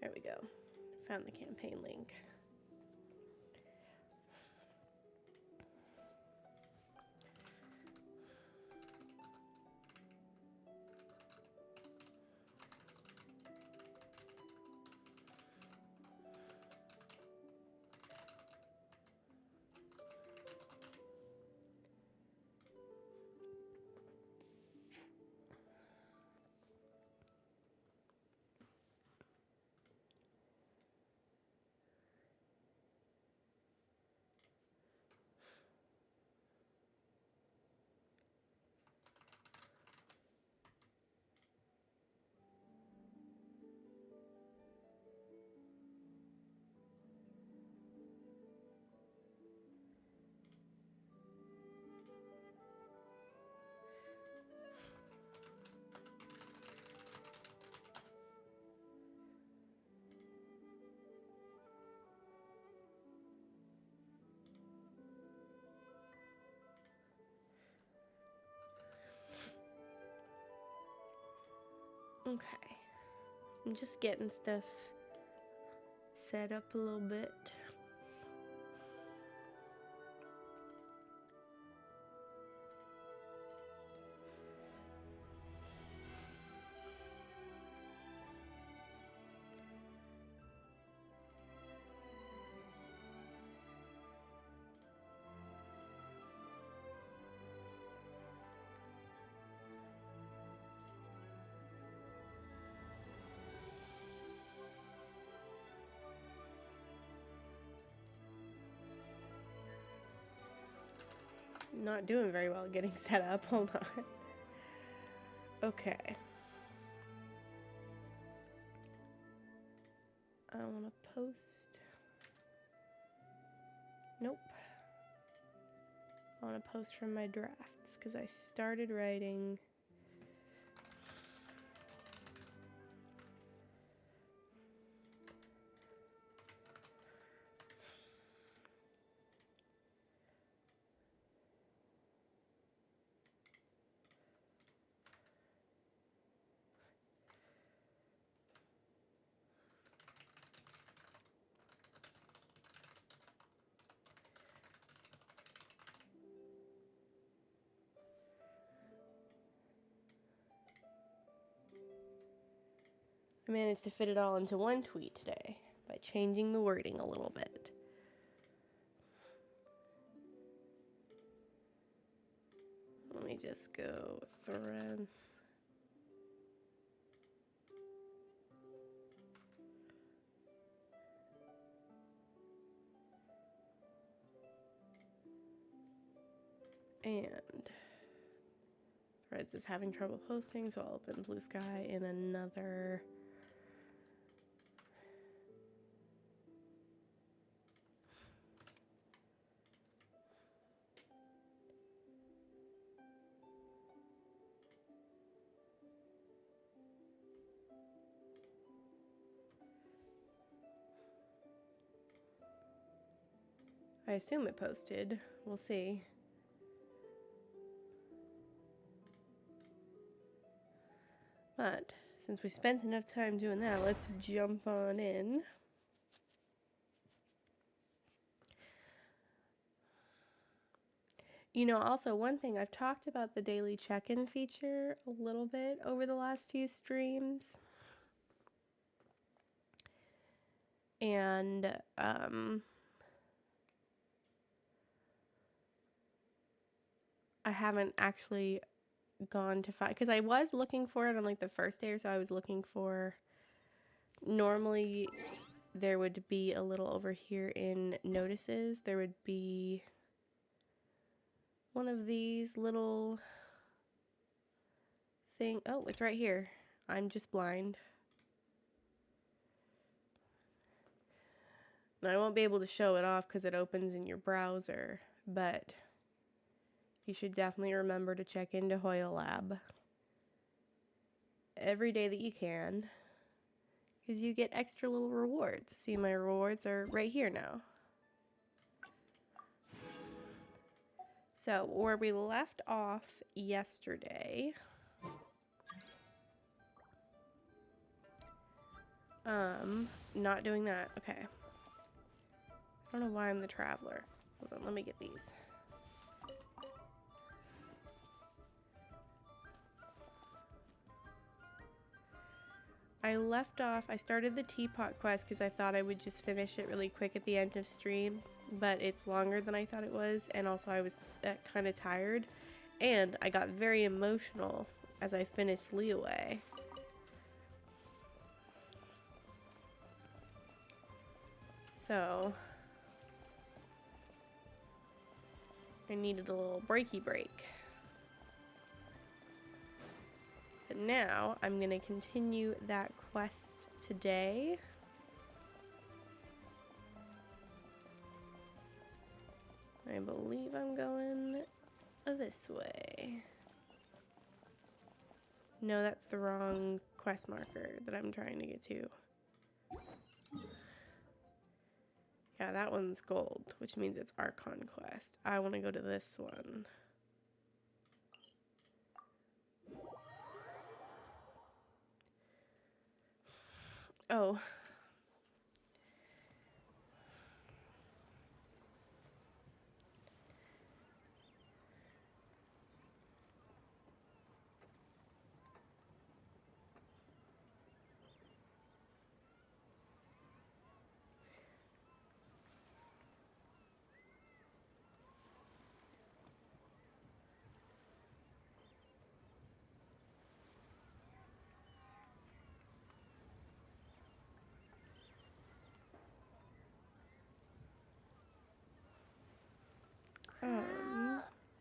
There we go. Found the campaign link. Okay. I'm just getting stuff set up a little bit. Not doing very well getting set up. Hold on. Okay. I want to post. Nope. I want to post from my drafts because I started writing. I managed to fit it all into one tweet today by changing the wording a little bit. Let me just go threads. And Threads is having trouble posting, so I'll open Blue Sky in another. I assume it posted. We'll see. But since we spent enough time doing that, let's jump on in. You know, also one thing, I've talked about the daily check-in feature a little bit over the last few streams. And I haven't actually gone to find, because I was looking for it on like the first day or so. I was looking for, normally there would be a little over here in notices, there would be one of these little thing. Oh, it's right here. I'm just blind. And I won't be able to show it off because it opens in your browser, but you should definitely remember to check into Hoyle Lab every day that you can, because you get extra little rewards. See, my rewards are right here now. So, where we left off yesterday, Not doing that. Okay. I don't know why I'm the traveler. Hold on, let me get these. I left off, I started the teapot quest because I thought I would just finish it really quick at the end of stream, but it's longer than I thought it was, and also I was kind of tired, and I got very emotional as I finished Leeway. So, I needed a little breaky break. But now, I'm going to continue that quest today. I believe I'm going this way. No, that's the wrong quest marker that I'm trying to get to. Yeah, that one's gold, which means it's Archon quest. I want to go to this one. Oh.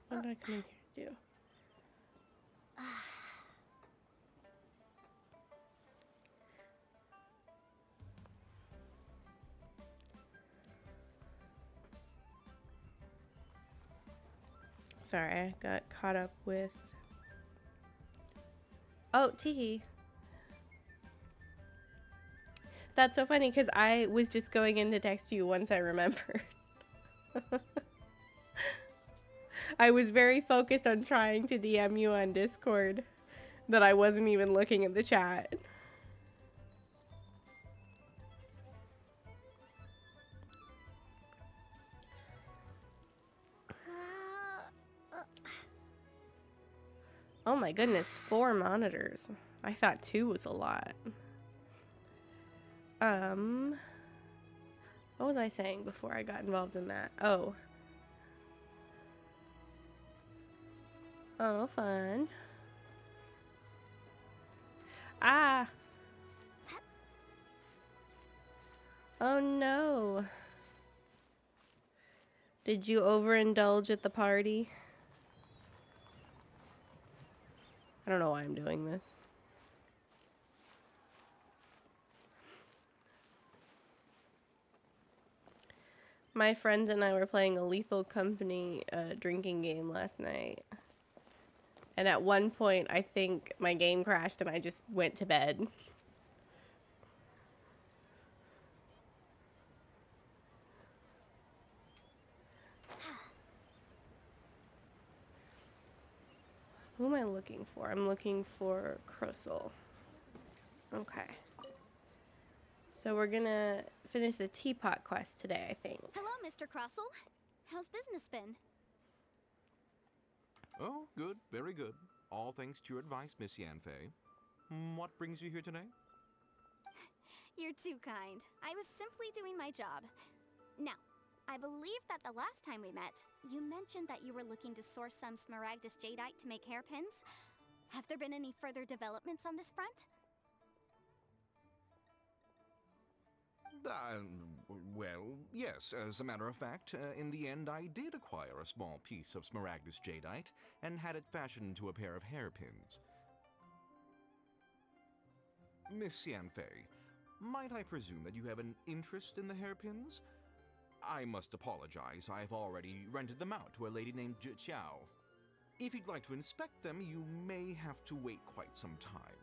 What did I come in here to do? Sorry, I got caught up with... Oh, teehee. That's so funny because I was just going in to text you once I remembered. I was very focused on trying to DM you on Discord that I wasn't even looking at the chat. Oh my goodness, 4 monitors. I thought 2 was a lot. What was I saying before I got involved in that? Oh. Oh, fun. Ah. Oh no. Did you overindulge at the party? I don't know why I'm doing this. My friends and I were playing a Lethal Company drinking game last night. And at one point, I think my game crashed and I just went to bed. Who am I looking for? I'm looking for Crystal. Okay. So we're gonna finish the teapot quest today, I think. Hello, Mr. Crossell. How's business been? Oh, good. Very good. All thanks to your advice, Miss Yanfei. What brings you here today? You're too kind. I was simply doing my job. Now, I believe that the last time we met, you mentioned that you were looking to source some Smaragdus Jadeite to make hairpins. Have there been any further developments on this front? Well, yes. As a matter of fact, in the end, I did acquire a small piece of Smaragdus Jadeite and had it fashioned into a pair of hairpins. Miss Yanfei, might I presume that you have an interest in the hairpins? I must apologize. I've already rented them out to a lady named Zhi Qiao. If you'd like to inspect them, you may have to wait quite some time.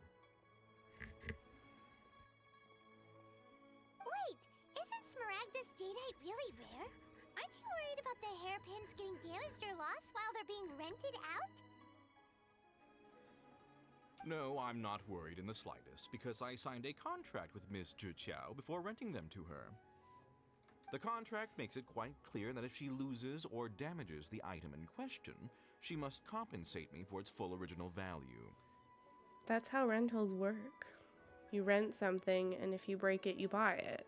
Wait, isn't Smaragdus Jadeite really rare? Aren't you worried about the hairpins getting damaged or lost while they're being rented out? No, I'm not worried in the slightest, because I signed a contract with Miss Zhi Qiao before renting them to her. The contract makes it quite clear that if she loses or damages the item in question, she must compensate me for its full original value. That's how rentals work. You rent something, and if you break it, you buy it.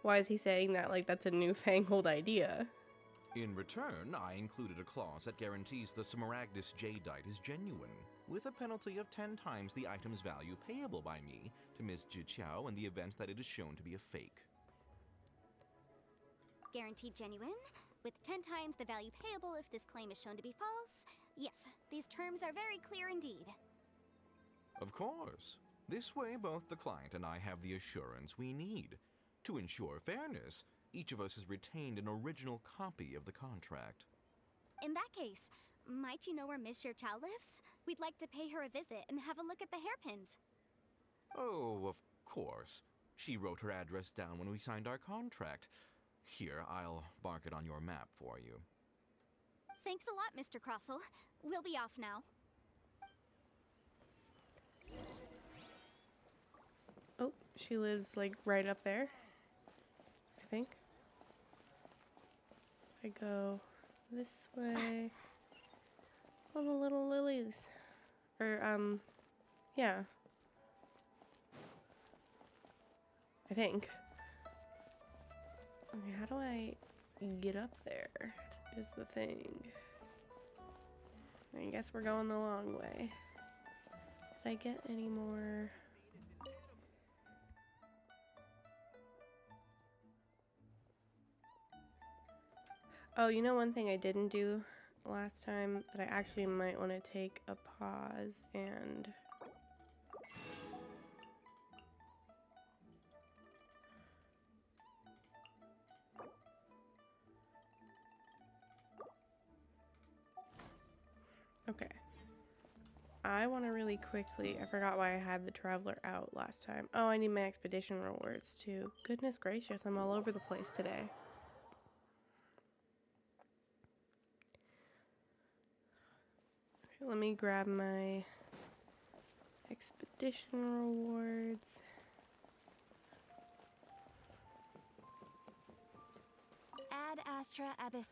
Why is he saying that like that's a newfangled idea? In return, I included a clause that guarantees the Smaragdus Jadeite is genuine, with a penalty of 10 times the item's value payable by me to Miss Zhi Qiao in the event that it is shown to be a fake. Guaranteed genuine, with 10 times the value payable if this claim is shown to be false. Yes, these terms are very clear indeed. Of course. This way, both the client and I have the assurance we need. To ensure fairness, each of us has retained an original copy of the contract. In that case, might you know where Miss Chow lives? We'd like to pay her a visit and have a look at the hairpins. Oh, of course. She wrote her address down when we signed our contract. Here, I'll mark it on your map for you. Thanks a lot, Mr. Crossell. We'll be off now. Oh, she lives like right up there, I think. I go this way. All the little lilies. Or, yeah. I think. Okay, how do I get up there is the thing. I guess we're going the long way. Did I get any more? Oh, you know one thing I didn't do last time that I actually might want to take a pause and... Okay. I want to really quickly... I forgot why I had the Traveler out last time. Oh, I need my expedition rewards too. Goodness gracious, I'm all over the place today. Okay, let me grab my expedition rewards. Ad Astra Abyss.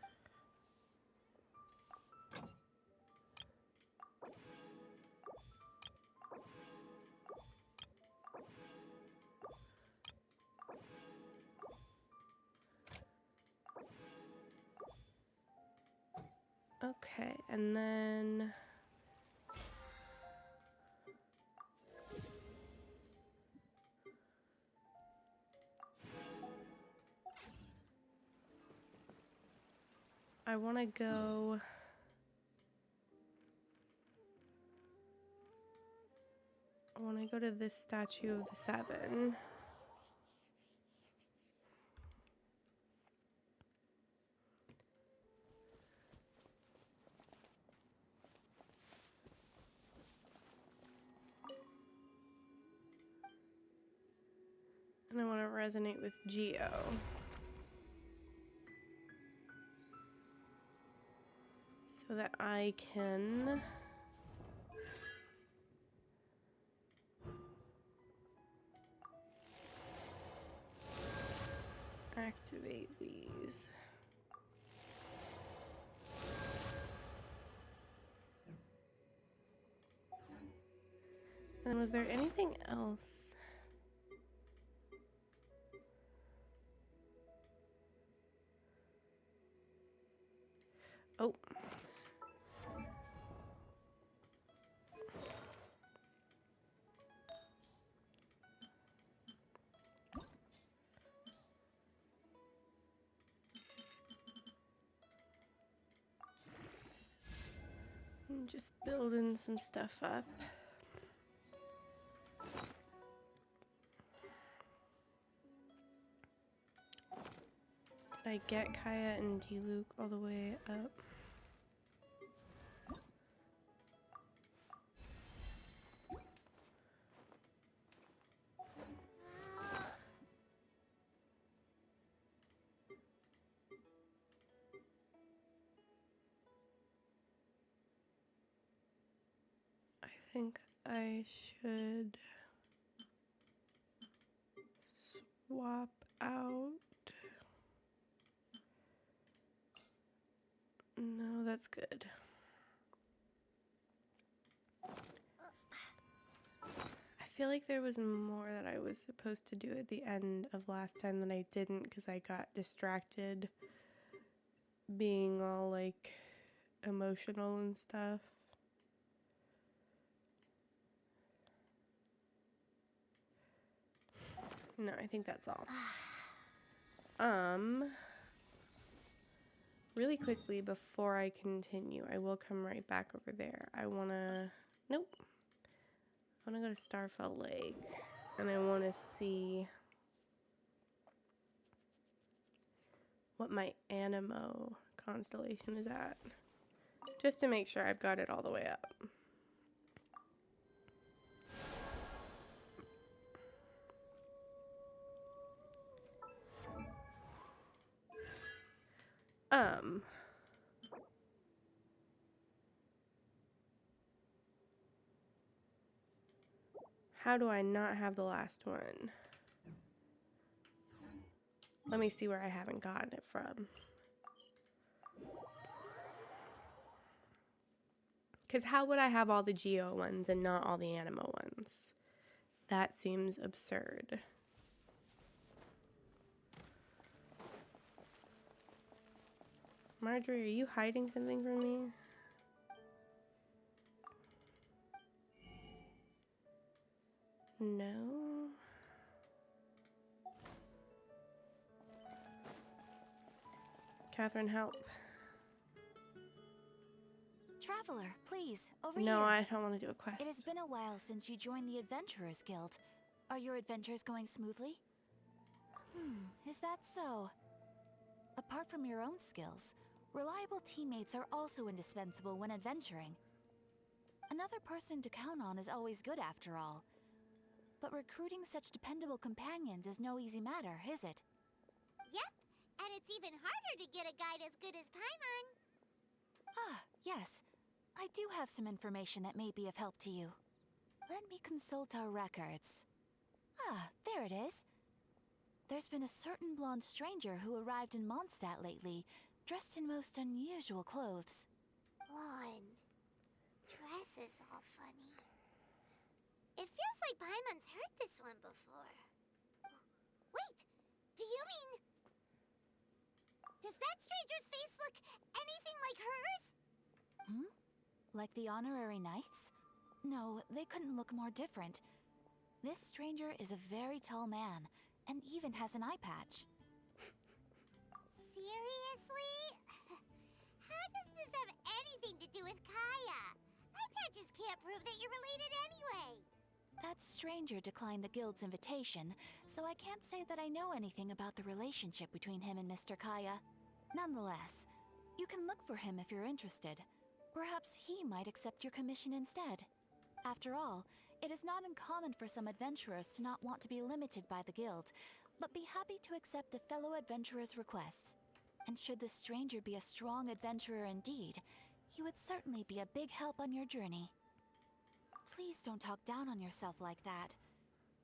Okay, and then... I want to go... I want to go to this statue of the Seven. And I want to resonate with Geo. So that I can... activate these. And was there anything else? Oh. I'm just building some stuff up. Did I get Kaya and D-Luke all the way up? I think I should swap out. No, that's good. I feel like there was more that I was supposed to do at the end of last time that I didn't because I got distracted being all like emotional and stuff. No, I think that's all. Really quickly before I continue, I will come right back over there. Nope. I wanna go to Starfell Lake and I wanna see what my Animo constellation is at. Just to make sure I've got it all the way up. How do I not have the last one? Let me see where I haven't gotten it from. Because how would I have all the Geo ones and not all the Animo ones? That seems absurd. Marjorie, are you hiding something from me? No. Catherine, help. Traveler, please, over No, here. I don't want to do a quest. It has been a while since you joined the Adventurers Guild. Are your adventures going smoothly? Is that so? Apart from your own skills, reliable teammates are also indispensable when adventuring. Another person to count on is always good after all. But recruiting such dependable companions is no easy matter, is it? Yep, and it's even harder to get a guide as good as Paimon. Ah, yes. I do have some information that may be of help to you. Let me consult our records. Ah, there it is. There's been a certain blonde stranger who arrived in Mondstadt lately, dressed in most unusual clothes. Blonde. Dress is all funny. It feels like Paimon's heard this one before. Wait, do you mean... Does that stranger's face look anything like hers? Like the honorary knights? No, they couldn't look more different. This stranger is a very tall man, and even has an eye patch. Seriously? How does this have anything to do with Kaya? Eye patches can't prove that you're related anyway. That stranger declined the guild's invitation, so I can't say that I know anything about the relationship between him and Mr. Kaya. Nonetheless, you can look for him if you're interested. Perhaps he might accept your commission instead. After all, it is not uncommon for some adventurers to not want to be limited by the guild, but be happy to accept a fellow adventurer's requests. And should the stranger be a strong adventurer indeed, he would certainly be a big help on your journey. Please don't talk down on yourself like that.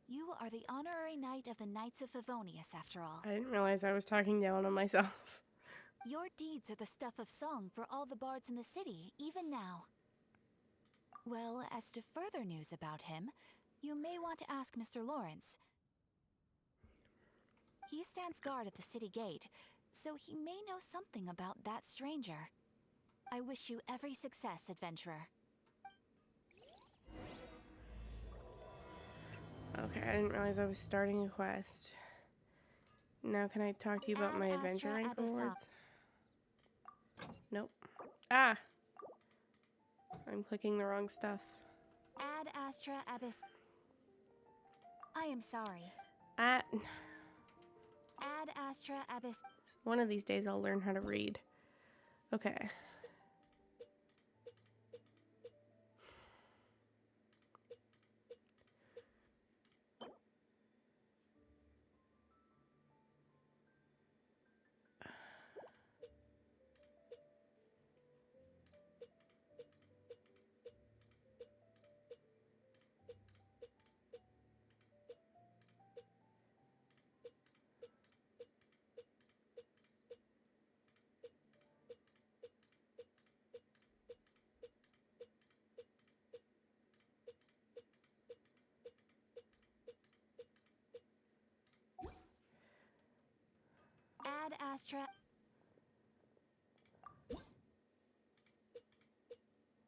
You are the honorary knight of the Knights of Favonius, after all. I didn't realize I was talking down on myself. Your deeds are the stuff of song for all the bards in the city, even now. Well, as to further news about him, you may want to ask Mr. Lawrence. He stands guard at the city gate, so he may know something about that stranger. I wish you every success, adventurer. Okay, I didn't realize I was starting a quest. Now can I talk to you about Ad my Astra adventure rank Abyssal. rewards? Nope. Ah! I'm clicking the wrong stuff. Ad Astra Abyss. I am sorry. Ah! Ad Astra Abyss. One of these days I'll learn how to read. Okay. fast track.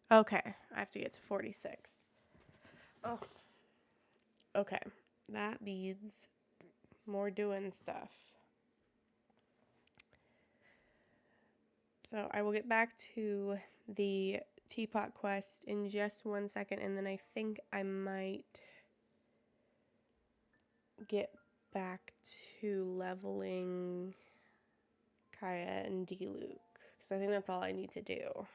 Okay, I have to get to 46. Oh, okay. That means more doing stuff. So I will get back to the teapot quest in just 1 second, and then I think I might get back to leveling Kaya and D-Luke, because I think that's all I need to do.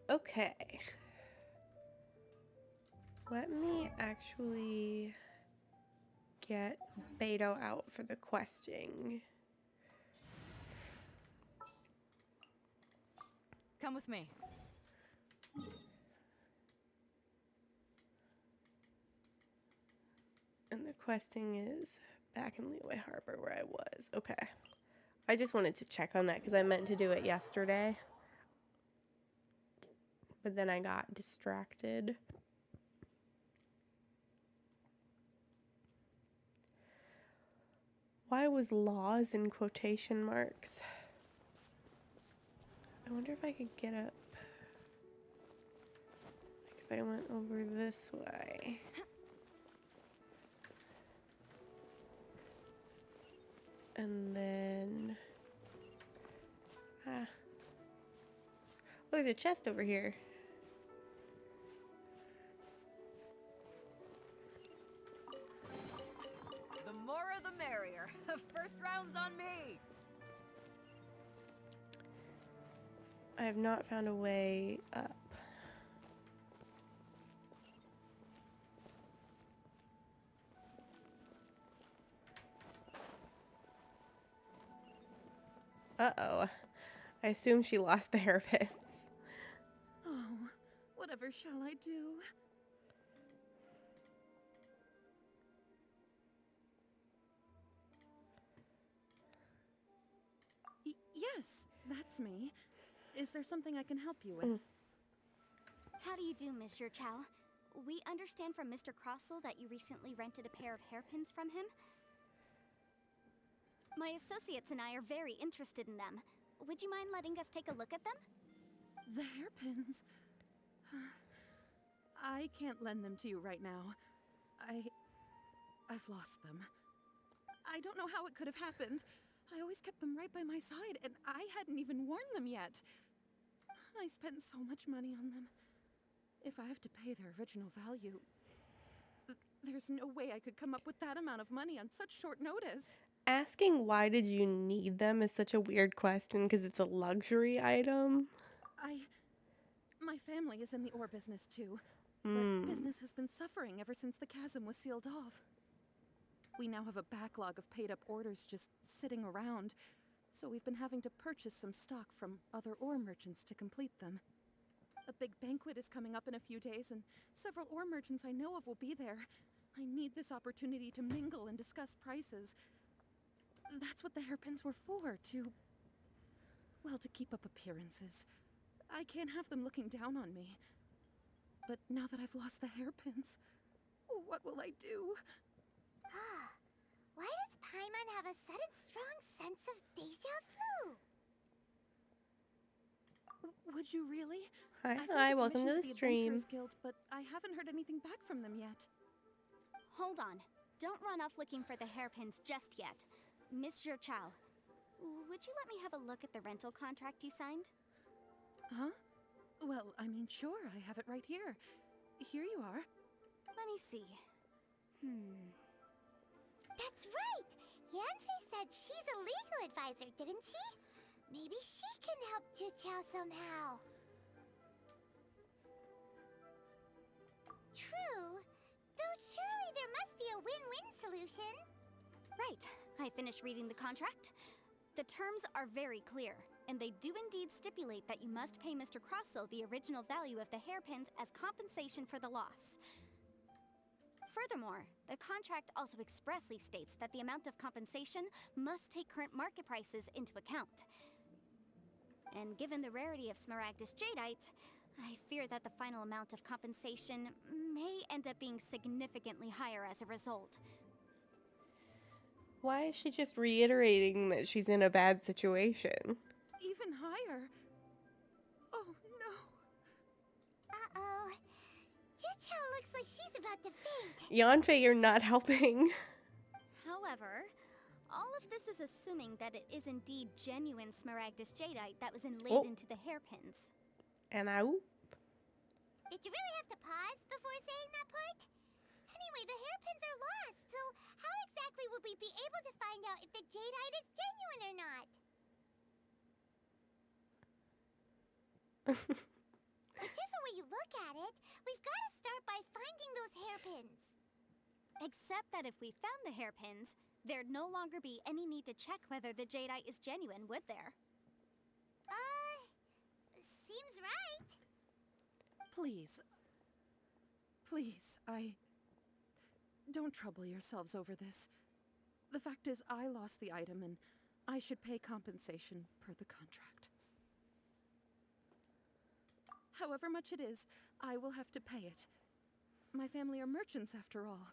Okay. Let me actually get Beto out for the questing. Come with me. And the questing is back in Leeway Harbor where I was. Okay. I just wanted to check on that because I meant to do it yesterday. But then I got distracted. Why was laws in quotation marks? I wonder if I could get up. Like if I went over this way. And then... Oh, there's a chest over here. The more the merrier. First round's on me. I have not found a way up. Uh-oh. I assume she lost the hairpins. Oh, whatever shall I do? Yes, that's me. Is there something I can help you with? How do you do, Mr. Chow? We understand from Mr. Crossell that you recently rented a pair of hairpins from him. My associates and I are very interested in them. Would you mind letting us take a look at them? The hairpins. I can't lend them to you right now. I've lost them. I don't know how it could have happened. I always kept them right by my side, and I hadn't even worn them yet. I spent so much money on them. If I have to pay their original value, there's no way I could come up with that amount of money on such short notice. Asking why did you need them is such a weird question because it's a luxury item. My family is in the ore business too, but business has been suffering ever since the chasm was sealed off. We now have a backlog of paid-up orders just sitting around, so we've been having to purchase some stock from other ore merchants to complete them. A big banquet is coming up in a few days, and several ore merchants I know of will be there. I need this opportunity to mingle and discuss prices. That's what the hairpins were for, to keep up appearances. I can't have them looking down on me. But now that I've lost the hairpins, what will I do? Why does Paimon have a sudden strong sense of deja vu? Would you really? Hi, I sent a welcome to commission the the stream. Adventurers Guild, but I haven't heard anything back from them yet. Hold on. Don't run off looking for the hairpins just yet. Mr. Chow, would you let me have a look at the rental contract you signed? Huh? Well, I mean, sure, I have it right here. Here you are. Let me see. That's right! Yanfei said she's a legal advisor, didn't she? Maybe she can help Juqiao somehow. True. Though surely there must be a win-win solution. Right. I finished reading the contract. The terms are very clear, and they do indeed stipulate that you must pay Mr. Crossell the original value of the hairpins as compensation for the loss. Furthermore, the contract also expressly states that the amount of compensation must take current market prices into account. And given the rarity of Smaragdus Jadeite, I fear that the final amount of compensation may end up being significantly higher as a result. Why is she just reiterating that she's in a bad situation? Even higher. Oh, no. Uh-oh. Juqiao looks like she's about to faint. Yanfei, you're not helping. However, all of this is assuming that it is indeed genuine Smaragdus Jadeite that was inlaid into the hairpins. And I... Did you really have to pause before saying that part? Anyway, the hairpins are lost, so how exactly would we be able to find out if the jadeite is genuine or not? look at it, we've got to start by finding those hairpins. Except that if we found the hairpins, there'd no longer be any need to check whether the jadeite is genuine, would there? Seems right. Please. Please, don't trouble yourselves over this. The fact is, I lost the item and I should pay compensation per the contract. However much it is, I will have to pay it. My family are merchants after all.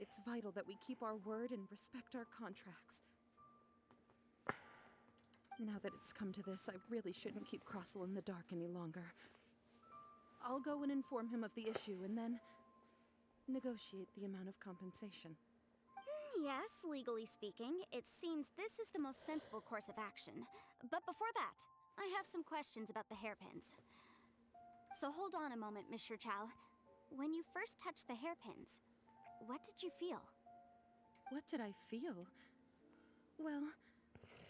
It's vital that we keep our word and respect our contracts. Now that it's come to this, I really shouldn't keep Crossel in the dark any longer. I'll go and inform him of the issue and then negotiate the amount of compensation. Yes, legally speaking, it seems this is the most sensible course of action. But before that, I have some questions about the hairpins. So hold on a moment, Mr. Chow. When you first touched the hairpins, what did you feel? What did I feel? Well,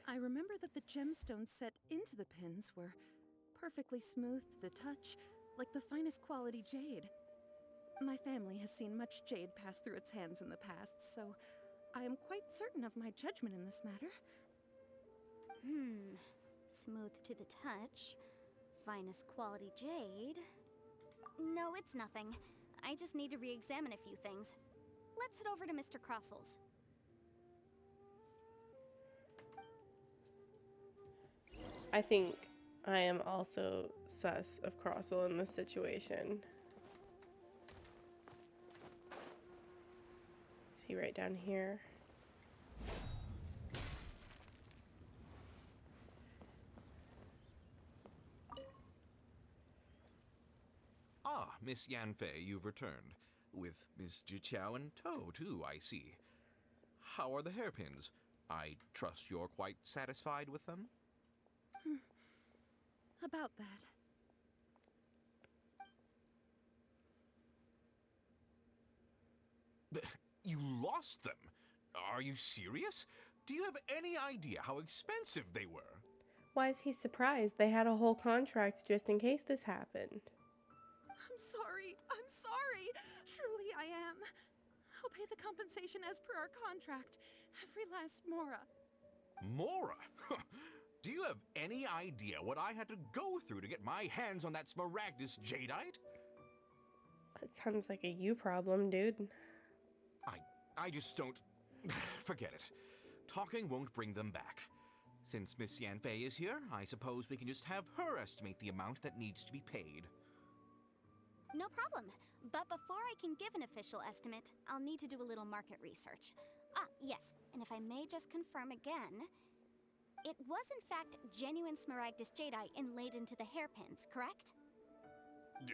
I remember that the gemstones set into the pins were perfectly smooth to the touch, like the finest quality jade. My family has seen much jade pass through its hands in the past, so I am quite certain of my judgment in this matter. Smooth to the touch. Finest quality jade. No, it's nothing. I just need to re-examine a few things. Let's head over to Mr. Crossel's. I think I am also sus of Crossel in this situation. Is he right down here? Ah, Miss Yanfei, you've returned. With Miss Jiqiao in tow, too, I see. How are the hairpins? I trust you're quite satisfied with them? About that. You lost them? Are you serious? Do you have any idea how expensive they were? Why is he surprised? They had a whole contract just in case this happened. I'm sorry. Truly I am. I'll pay the compensation as per our contract. Every last mora. Mora? Do you have any idea what I had to go through to get my hands on that Smaragdus jadeite? That sounds like a you problem, dude. I just don't... Forget it. Talking won't bring them back. Since Miss Yanfei is here, I suppose we can just have her estimate the amount that needs to be paid. No problem. But before I can give an official estimate, I'll need to do a little market research. Ah, yes, and if I may just confirm again, it was in fact genuine Smaragdus jadeite inlaid into the hairpins, correct?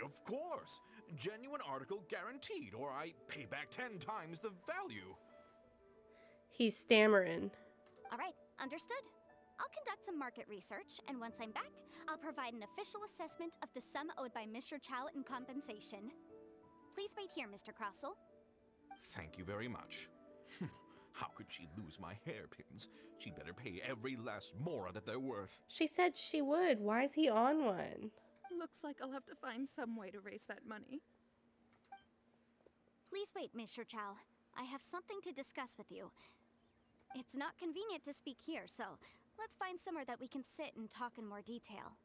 Of course! Genuine article guaranteed, or I pay back 10 times the value. He's stammering. All right, understood. I'll conduct some market research, and once I'm back, I'll provide an official assessment of the sum owed by Mr. Chow in compensation. Please wait here, Mr. Crossel. Thank you very much. How could she lose my hairpins? She'd better pay every last mora that they're worth. She said she would. Why is he on one? Looks like I'll have to find some way to raise that money. Please wait, Mr. Chow. I have something to discuss with you. It's not convenient to speak here, so let's find somewhere that we can sit and talk in more detail.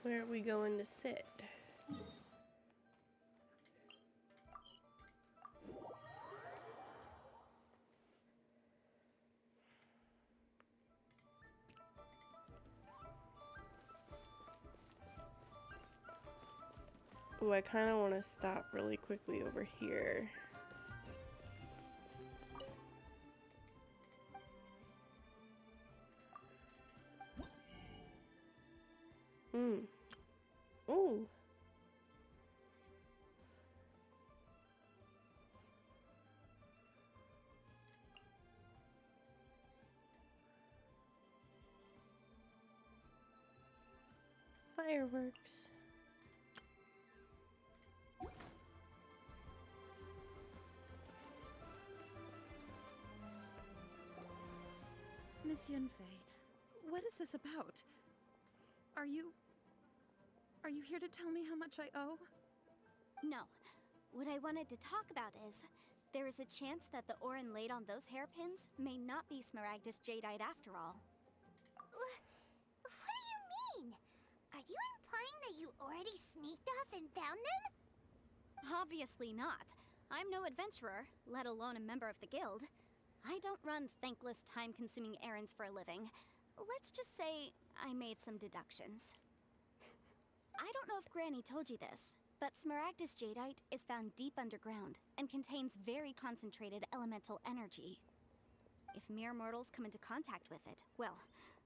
Where are we going to sit? Ooh, I kind of want to stop really quickly over here. Ooh. Fireworks. Miss Yunfei, what is this about? Are you here to tell me how much I owe? No. What I wanted to talk about is, there is a chance that the ore inlaid on those hairpins may not be Smaragdus Jadeite after all. What do you mean? Are you implying that you already sneaked off and found them? Obviously not. I'm no adventurer, let alone a member of the guild. I don't run thankless, time-consuming errands for a living. Let's just say I made some deductions. I don't know if Granny told you this, but Smaragdus Jadeite is found deep underground and contains very concentrated elemental energy. If mere mortals come into contact with it, well,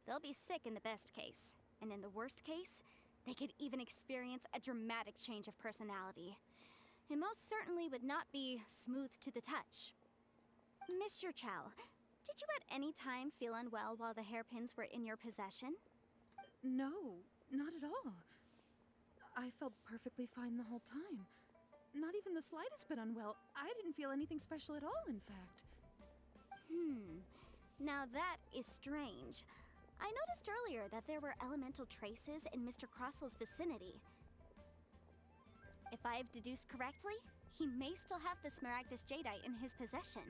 they'll be sick in the best case. And in the worst case, they could even experience a dramatic change of personality. It most certainly would not be smooth to the touch. Mr. Chow, did you at any time feel unwell while the hairpins were in your possession? No, not at all. I felt perfectly fine the whole time. Not even the slightest bit unwell. I didn't feel anything special at all, in fact. Now that is strange. I noticed earlier that there were elemental traces in Mr. Crossel's vicinity. If I've deduced correctly, he may still have the Smaragdus Jadeite in his possession.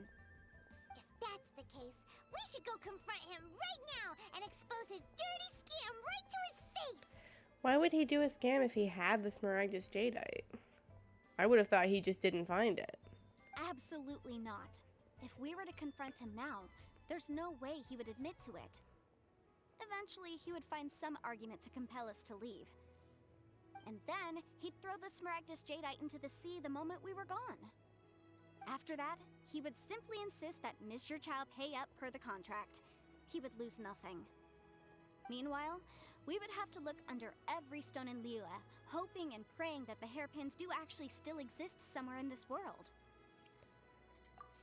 If that's the case, we should go confront him right now and expose his dirty scam right to his face! Why would he do a scam if he had the Smaragdus Jadeite? I would have thought he just didn't find it. Absolutely not. If we were to confront him now, there's no way he would admit to it. Eventually, he would find some argument to compel us to leave. And then, he'd throw the Smaragdus Jadeite into the sea the moment we were gone. After that, he would simply insist that Mr. Chow pay up per the contract. He would lose nothing. Meanwhile, we would have to look under every stone in Liyue, hoping and praying that the hairpins do actually still exist somewhere in this world.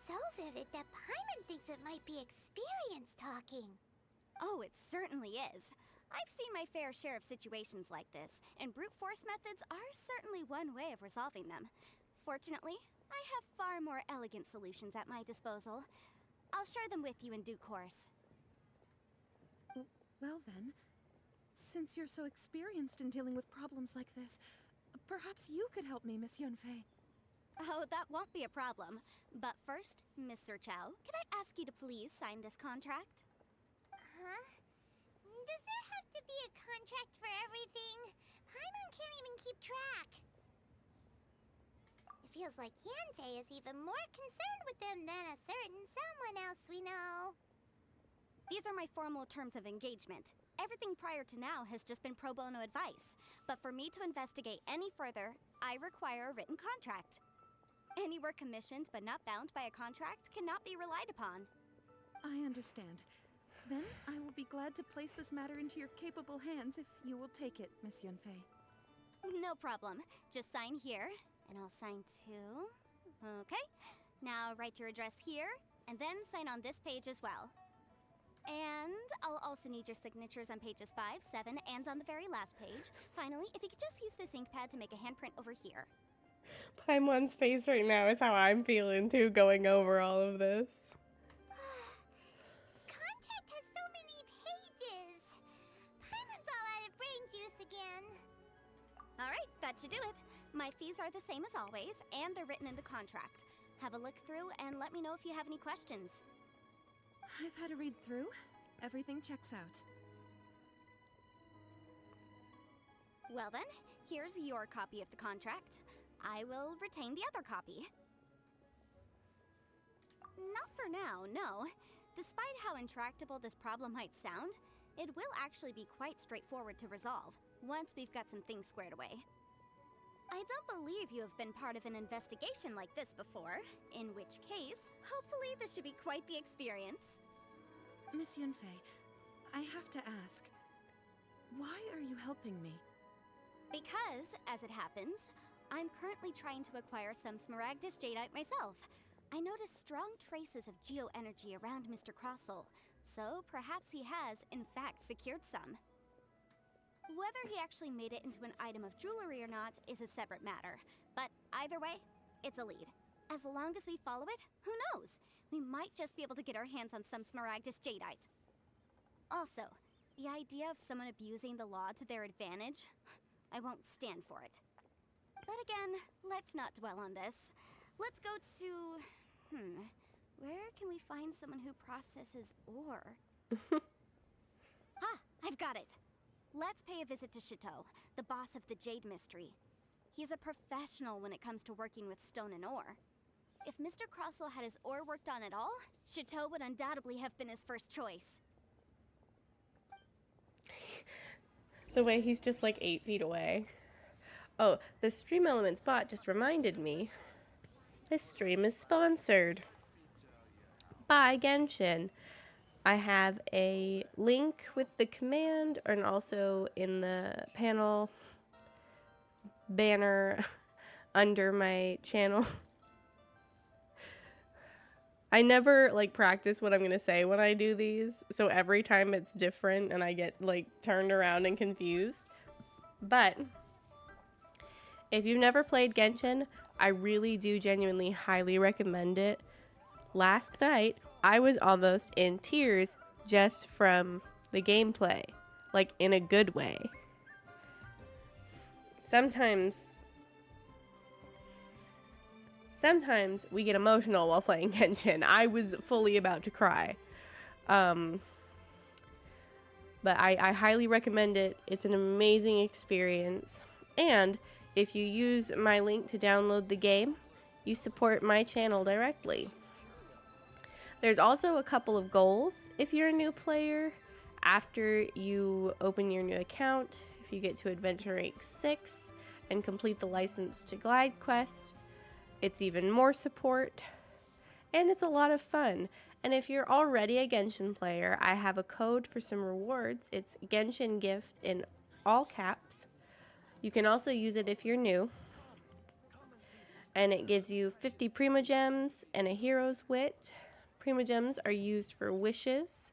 So vivid that Paimon thinks it might be experience talking. Oh, it certainly is. I've seen my fair share of situations like this, and brute force methods are certainly one way of resolving them. Fortunately, I have far more elegant solutions at my disposal. I'll share them with you in due course. Well then, since you're so experienced in dealing with problems like this, perhaps you could help me, Miss Yunfei. Oh, that won't be a problem. But first, Mr. Chow, could I ask you to please sign this contract? Huh? Does there have to be a contract for everything? Paimon can't even keep track. It feels like Yanfei is even more concerned with them than a certain someone else we know. These are my formal terms of engagement. Everything prior to now has just been pro bono advice. But for me to investigate any further, I require a written contract. Any work commissioned but not bound by a contract cannot be relied upon. I understand. Then I will be glad to place this matter into your capable hands if you will take it, Miss Yunfei. No problem. Just sign here, and I'll sign too. Okay. Now write your address here, and then sign on this page as well. And I'll also need your signatures on pages 5, 7, and on the very last page. Finally, if you could just use this ink pad to make a handprint over here. Paimon's face right now is how I'm feeling too, going over all of this. This contract has so many pages. Paimon's all out of brain juice again. Alright, that should do it. My fees are the same as always, and they're written in the contract. Have a look through and let me know if you have any questions. I've had a read through. Everything checks out. Well then, here's your copy of the contract. I will retain the other copy. Not for now, no. Despite how intractable this problem might sound, it will actually be quite straightforward to resolve, once we've got some things squared away. I don't believe you have been part of an investigation like this before, in which case, hopefully this should be quite the experience. Miss Yunfei, I have to ask, why are you helping me? Because, as it happens, I'm currently trying to acquire some Smaragdus Jadeite myself. I noticed strong traces of geo-energy around Mr. Crossel, so perhaps he has, in fact, secured some. Whether he actually made it into an item of jewelry or not is a separate matter, but either way, it's a lead. As long as we follow it, who knows? We might just be able to get our hands on some Smaragdus Jadeite. Also, the idea of someone abusing the law to their advantage, I won't stand for it. But again, let's not dwell on this. Let's go to... where can we find someone who processes ore? I've got it! Let's pay a visit to Chateau, the boss of the Jade Mystery. He's a professional when it comes to working with stone and ore. If Mr. Crossell had his ore worked on at all, Chateau would undoubtedly have been his first choice. The way he's just like 8 feet away. Oh, the Stream Elements bot just reminded me. This stream is sponsored by Genshin. I have a link with the command and also in the panel banner under my channel. I never like practice what I'm gonna say when I do these, so every time it's different and I get like turned around and confused. But if you've never played Genshin, I really do genuinely highly recommend it. Last night, I was almost in tears just from the gameplay, like in a good way. Sometimes we get emotional while playing Genshin. I was fully about to cry. But I highly recommend it. It's an amazing experience. And if you use my link to download the game, you support my channel directly. There's also a couple of goals if you're a new player. After you open your new account, if you get to Adventure Rank 6 and complete the License to Glide quest, it's even more support, and it's a lot of fun. And if you're already a Genshin player, I have a code for some rewards. It's Genshin Gift in all caps. You can also use it if you're new. And it gives you 50 Primogems and a Hero's Wit. Primogems are used for wishes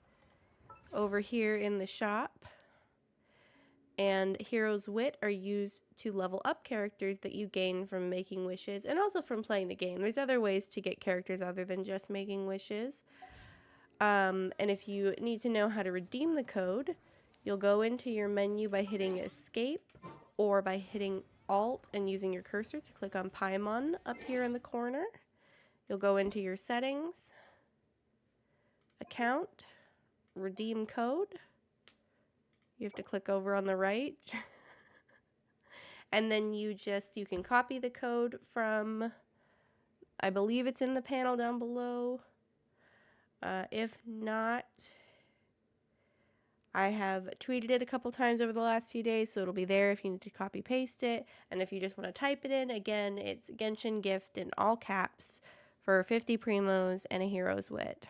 over here in the shop. And Hero's Wit are used to level up characters that you gain from making wishes and also from playing the game. There's other ways to get characters other than just making wishes. And if you need to know how to redeem the code, you'll go into your menu by hitting Escape or by hitting Alt and using your cursor to click on Paimon up here in the corner. You'll go into your settings, account, redeem code. You have to click over on the right. And then you can copy the code from, I believe it's in the panel down below. If not, I have tweeted it a couple times over the last few days, so it'll be there if you need to copy paste it. And if you just want to type it in, again, it's Genshin Gift in all caps for 50 Primos and a Hero's Wit.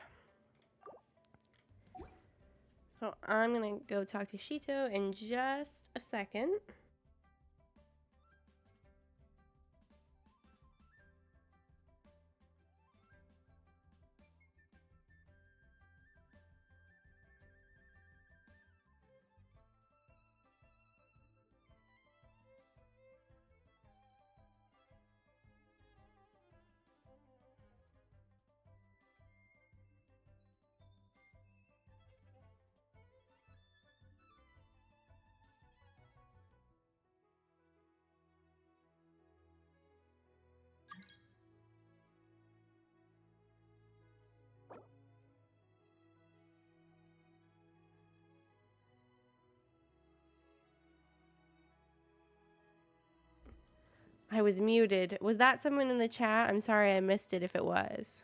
So I'm going to go talk to Shito in just a second. I was muted. Was that someone in the chat? I'm sorry I missed it if it was.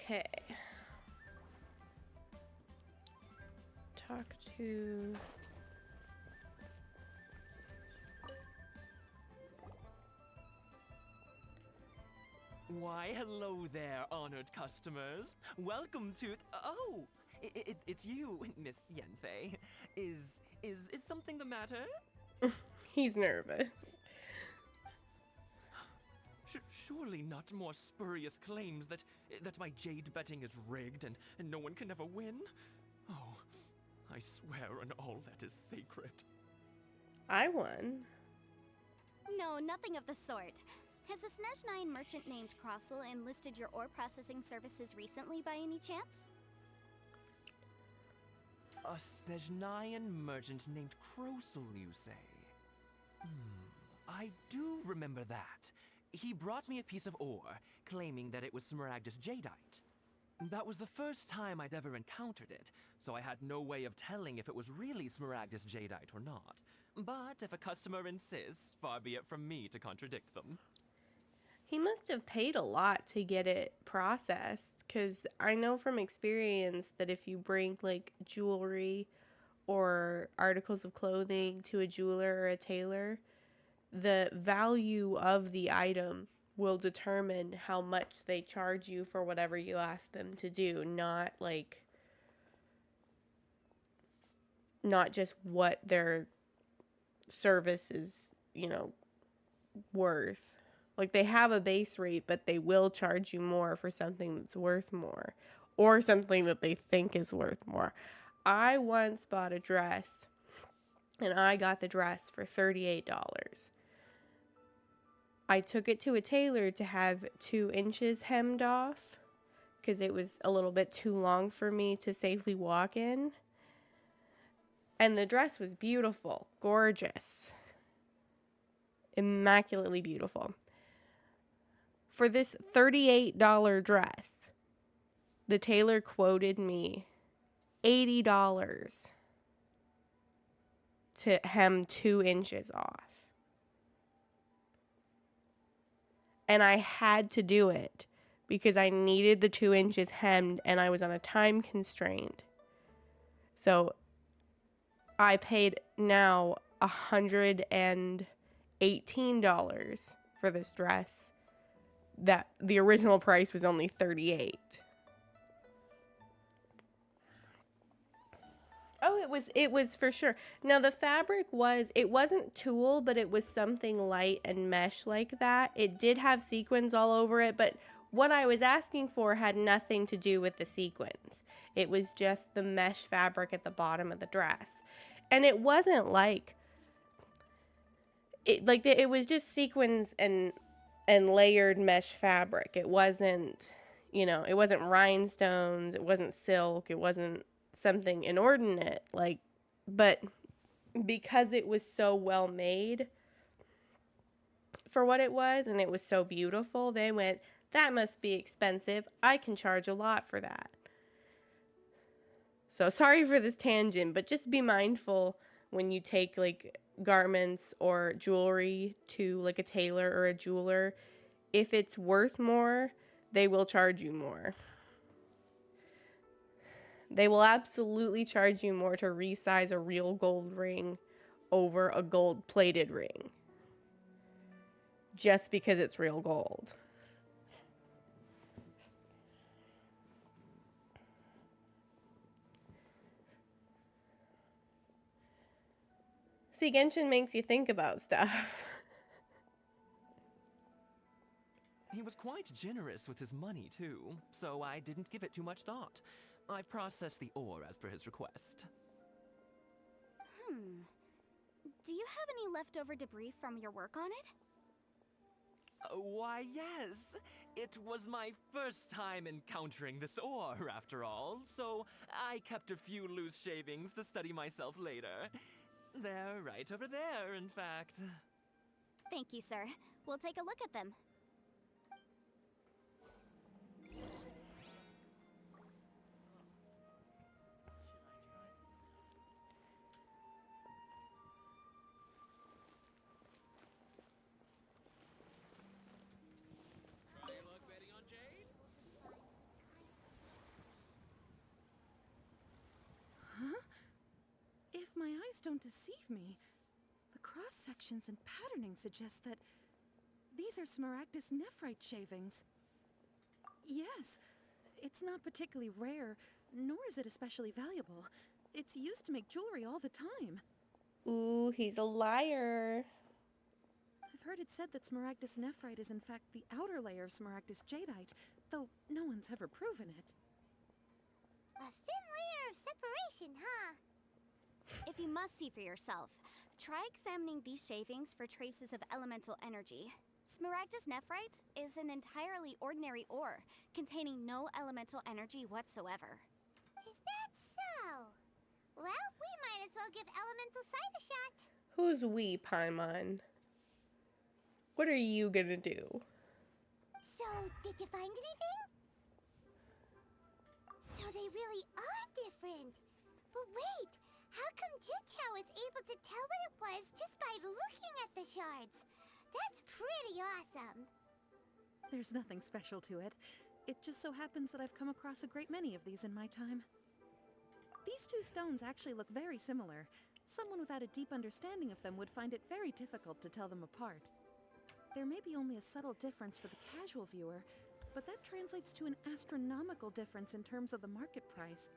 Okay. Talk to... Why, hello there, honored customers. Welcome to... Oh, it's you, Miss Yenfei. Is something the matter? He's nervous. Surely not more spurious claims that my jade betting is rigged and no one can ever win? Oh, I swear on all that is sacred. I won. No, nothing of the sort. Has a Snezhnine merchant named Crossel enlisted your ore processing services recently by any chance? A Snezhnayan merchant named Krosel, you say? I do remember that. He brought me a piece of ore, claiming that it was Smaragdus jadeite. That was the first time I'd ever encountered it, so I had no way of telling if it was really Smaragdus jadeite or not. But if a customer insists, far be it from me to contradict them. He must have paid a lot to get it processed, because I know from experience that if you bring like jewelry or articles of clothing to a jeweler or a tailor, the value of the item will determine how much they charge you for whatever you ask them to do, not just what their service is, worth. Like, they have a base rate, but they will charge you more for something that's worth more, or something that they think is worth more. I once bought a dress, and I got the dress for $38. I took it to a tailor to have 2 inches hemmed off because it was a little bit too long for me to safely walk in. And the dress was beautiful, gorgeous, immaculately beautiful. For this $38 dress, the tailor quoted me $80 to hem 2 inches off. And I had to do it because I needed the 2 inches hemmed and I was on a time constraint. So I paid now $118 for this dress. That the original price was only $38. Oh, it was for sure. Now the fabric it wasn't tulle, but it was something light and mesh like that. It did have sequins all over it, but what I was asking for had nothing to do with the sequins. It was just the mesh fabric at the bottom of the dress. And it wasn't it was just sequins and layered mesh fabric. It wasn't, it wasn't rhinestones, it wasn't silk, it wasn't something inordinate, but because it was so well made for what it was and it was so beautiful, they went, that must be expensive. I can charge a lot for that. So sorry for this tangent, but just be mindful when you take garments or jewelry to a tailor or a jeweler. If it's worth more, they will charge you more. They will absolutely charge you more to resize a real gold ring over a gold-plated ring. Just because it's real gold. See, Genshin makes you think about stuff. He was quite generous with his money, too, so I didn't give it too much thought. I processed the ore as per his request. Do you have any leftover debris from your work on it? Why, yes. It was my first time encountering this ore, after all, so I kept a few loose shavings to study myself later. They're right over there, in fact. Thank you, sir. We'll take a look at them. my eyes don't deceive me, the cross sections and patterning suggest that these are Smaragdus nephrite shavings. Yes, it's not particularly rare, nor is it especially valuable. It's used to make jewelry all the time. Ooh, he's a liar. I've heard it said that Smaragdus nephrite is in fact the outer layer of Smaragdus jadeite, though no one's ever proven it. A thin layer of separation, huh? If you must see for yourself, try examining these shavings for traces of elemental energy. Smaragdus nephrite is an entirely ordinary ore, containing no elemental energy whatsoever. Is that so? Well, we might as well give elemental sight a shot. Who's we, Paimon? What are you gonna do? So, did you find anything? So they really are different. But wait, how come Jichao was able to tell what it was just by looking at the shards? That's pretty awesome. There's nothing special to it. It just so happens that I've come across a great many of these in my time. These two stones actually look very similar. Someone without a deep understanding of them would find it very difficult to tell them apart. There may be only a subtle difference for the casual viewer, but that translates to an astronomical difference in terms of the market price.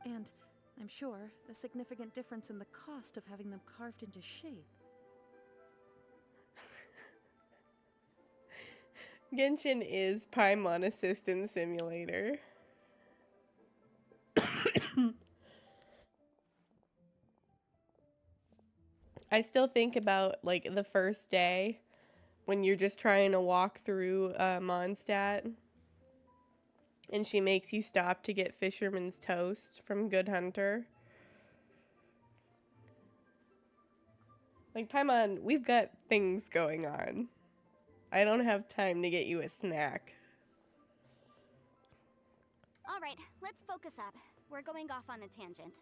And, I'm sure, a significant difference in the cost of having them carved into shape. Genshin is Paimon Assistant Simulator. I still think about, like, the first day when you're just trying to walk through Mondstadt and she makes you stop to get Fisherman's Toast from Good Hunter. Like, Paimon, we've got things going on. I don't have time to get you a snack. All right, let's focus up. We're going off on a tangent.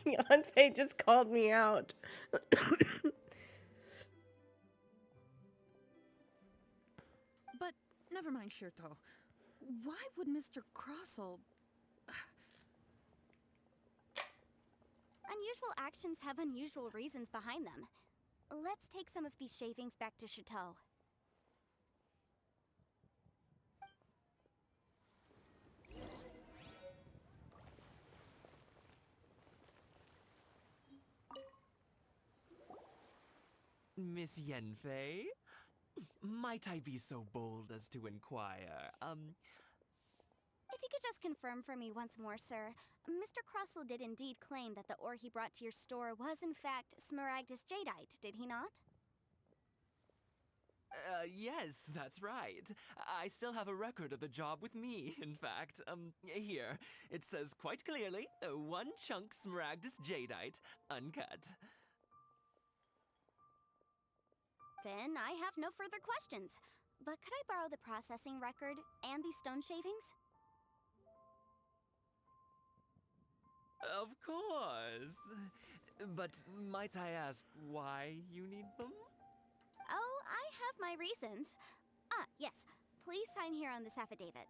Yanfei just called me out. But never mind, Shirto. Why would Mr. Crossell... Unusual actions have unusual reasons behind them. Let's take some of these shavings back to Chateau. Miss Yanfei? Might I be so bold as to inquire, If you could just confirm for me once more, sir. Mr. Crossell did indeed claim that the ore he brought to your store was in fact Smaragdus jadeite, did he not? Yes, that's right. I still have a record of the job with me, in fact. Here. It says quite clearly, 1 chunk Smaragdus jadeite, uncut. Then I have no further questions. But could I borrow the processing record and these stone shavings? Of course. But might I ask why you need them? Oh, I have my reasons. Ah, yes. Please sign here on this affidavit.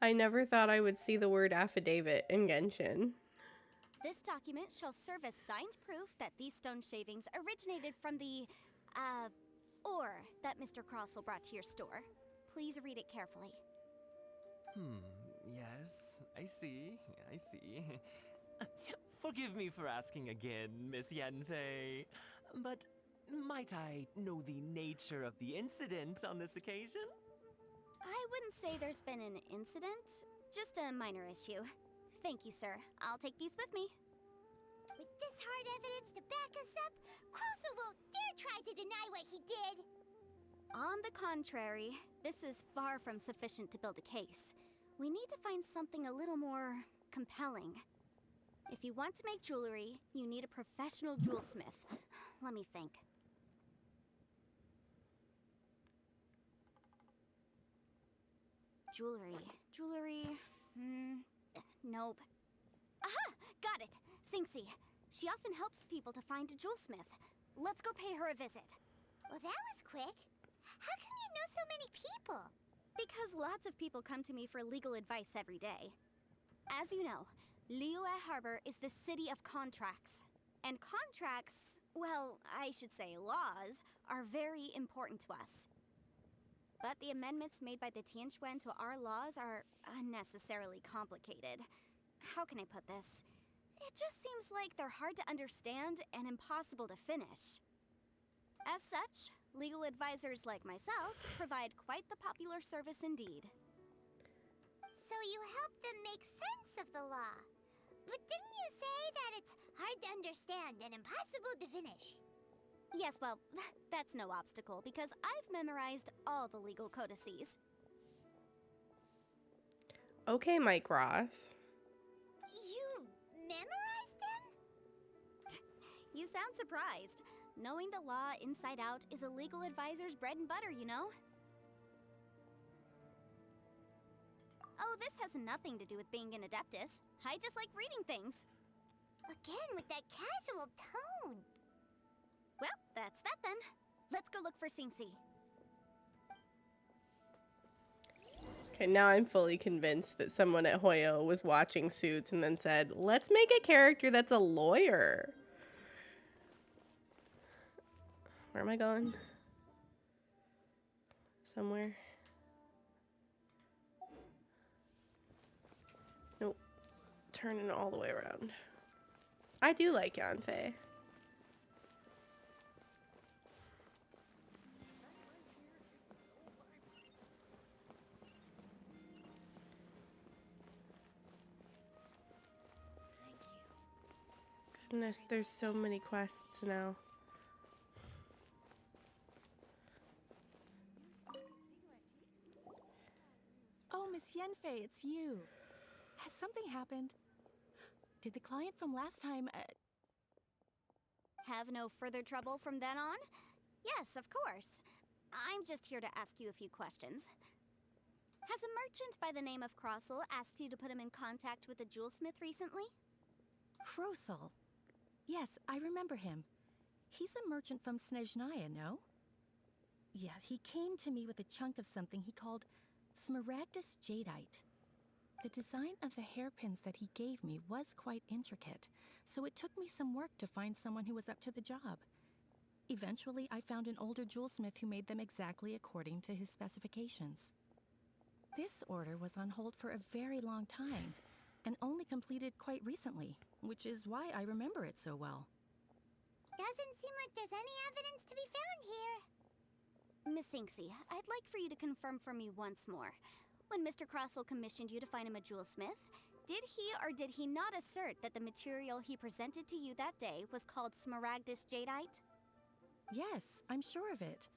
I never thought I would see the word affidavit in Genshin. This document shall serve as signed proof that these stone shavings originated from the, ore that Mr. Crossell brought to your store. Please read it carefully. Yes, I see. Forgive me for asking again, Miss Yanfei, but might I know the nature of the incident on this occasion? I wouldn't say there's been an incident, just a minor issue. Thank you, sir. I'll take these with me. With this hard evidence to back us up, Crossell won't dare try to deny what he did. On the contrary, this is far from sufficient to build a case. We need to find something a little more compelling. If you want to make jewelry, you need a professional jewelsmith. Let me think. Jewelry. Nope. Aha! Got it! Sinxie. She often helps people to find a jewelsmith. Let's go pay her a visit. Well, that was quick. How come you know so many people? Because lots of people come to me for legal advice every day. As you know, Liyue Harbor is the city of contracts. And contracts, well, I should say laws, are very important to us. But the amendments made by the Tianquan to our laws are unnecessarily complicated. How can I put this? It just seems like they're hard to understand and impossible to finish. As such, legal advisors like myself provide quite the popular service indeed. So you help them make sense of the law. But didn't you say that it's hard to understand and impossible to finish? Yes, well, that's no obstacle because I've memorized all the legal codices. Okay, Mike Ross. You memorized them? You sound surprised. Knowing the law inside out is a legal advisor's bread and butter, you know? Oh, this has nothing to do with being an adeptus. I just like reading things. Again, with that casual tone. Well, that's that then. Let's go look for Singsi. Okay, now I'm fully convinced that someone at Hoyo was watching Suits and then said, let's make a character that's a lawyer. Where am I going? Somewhere. Nope. Turning all the way around. I do like Yanfei. Goodness, there's so many quests now. Oh, Miss Yenfei, it's you. Has something happened? Did the client from last time, Have no further trouble from then on? Yes, of course. I'm just here to ask you a few questions. Has a merchant by the name of Crossel asked you to put him in contact with a jewelsmith recently? Krosel? Yes, I remember him. He's a merchant from Snezhnaya, no? Yeah, he came to me with a chunk of something he called Smaragdus Jadeite. The design of the hairpins that he gave me was quite intricate, so it took me some work to find someone who was up to the job. Eventually, I found an older jewelsmith who made them exactly according to his specifications. This order was on hold for a very long time, and only completed quite recently, which is why I remember it so well. Doesn't seem like there's any evidence to be found here. Miss Sinksy, I'd like for you to confirm for me once more. When Mr. Crossel commissioned you to find him a jewelsmith, did he or did he not assert that the material he presented to you that day was called Smaragdus Jadeite? Yes, I'm sure of it.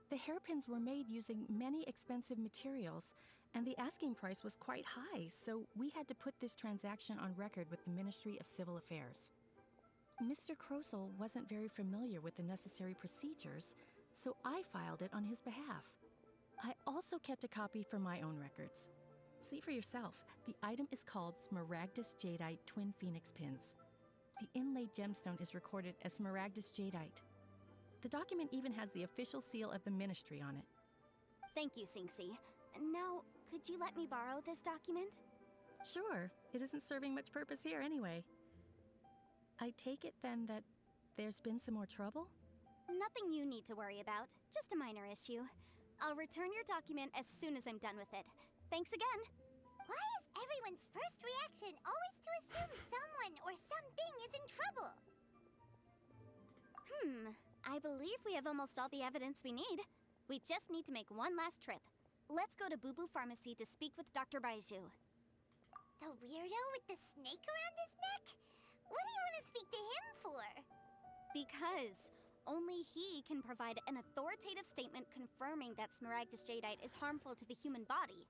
The hairpins were made using many expensive materials, and the asking price was quite high, so we had to put this transaction on record with the Ministry of Civil Affairs. Mr. Krosel wasn't very familiar with the necessary procedures, so I filed it on his behalf. I also kept a copy for my own records. See for yourself, the item is called Smaragdus Jadeite Twin Phoenix Pins. The inlaid gemstone is recorded as Smaragdus Jadeite. The document even has the official seal of the ministry on it. Thank you, Sinksy. Now, could you let me borrow this document? Sure, it isn't serving much purpose here anyway. I take it then that there's been some more trouble? Nothing you need to worry about, just a minor issue. I'll return your document as soon as I'm done with it. Thanks again. Why is everyone's first reaction always to assume someone or something is in trouble? I believe we have almost all the evidence we need. We just need to make one last trip. Let's go to Boo Boo Pharmacy to speak with Dr. Baiju. The weirdo with the snake around his neck? What do you want to speak to him for? Because only he can provide an authoritative statement confirming that Smaragdus Jadeite is harmful to the human body.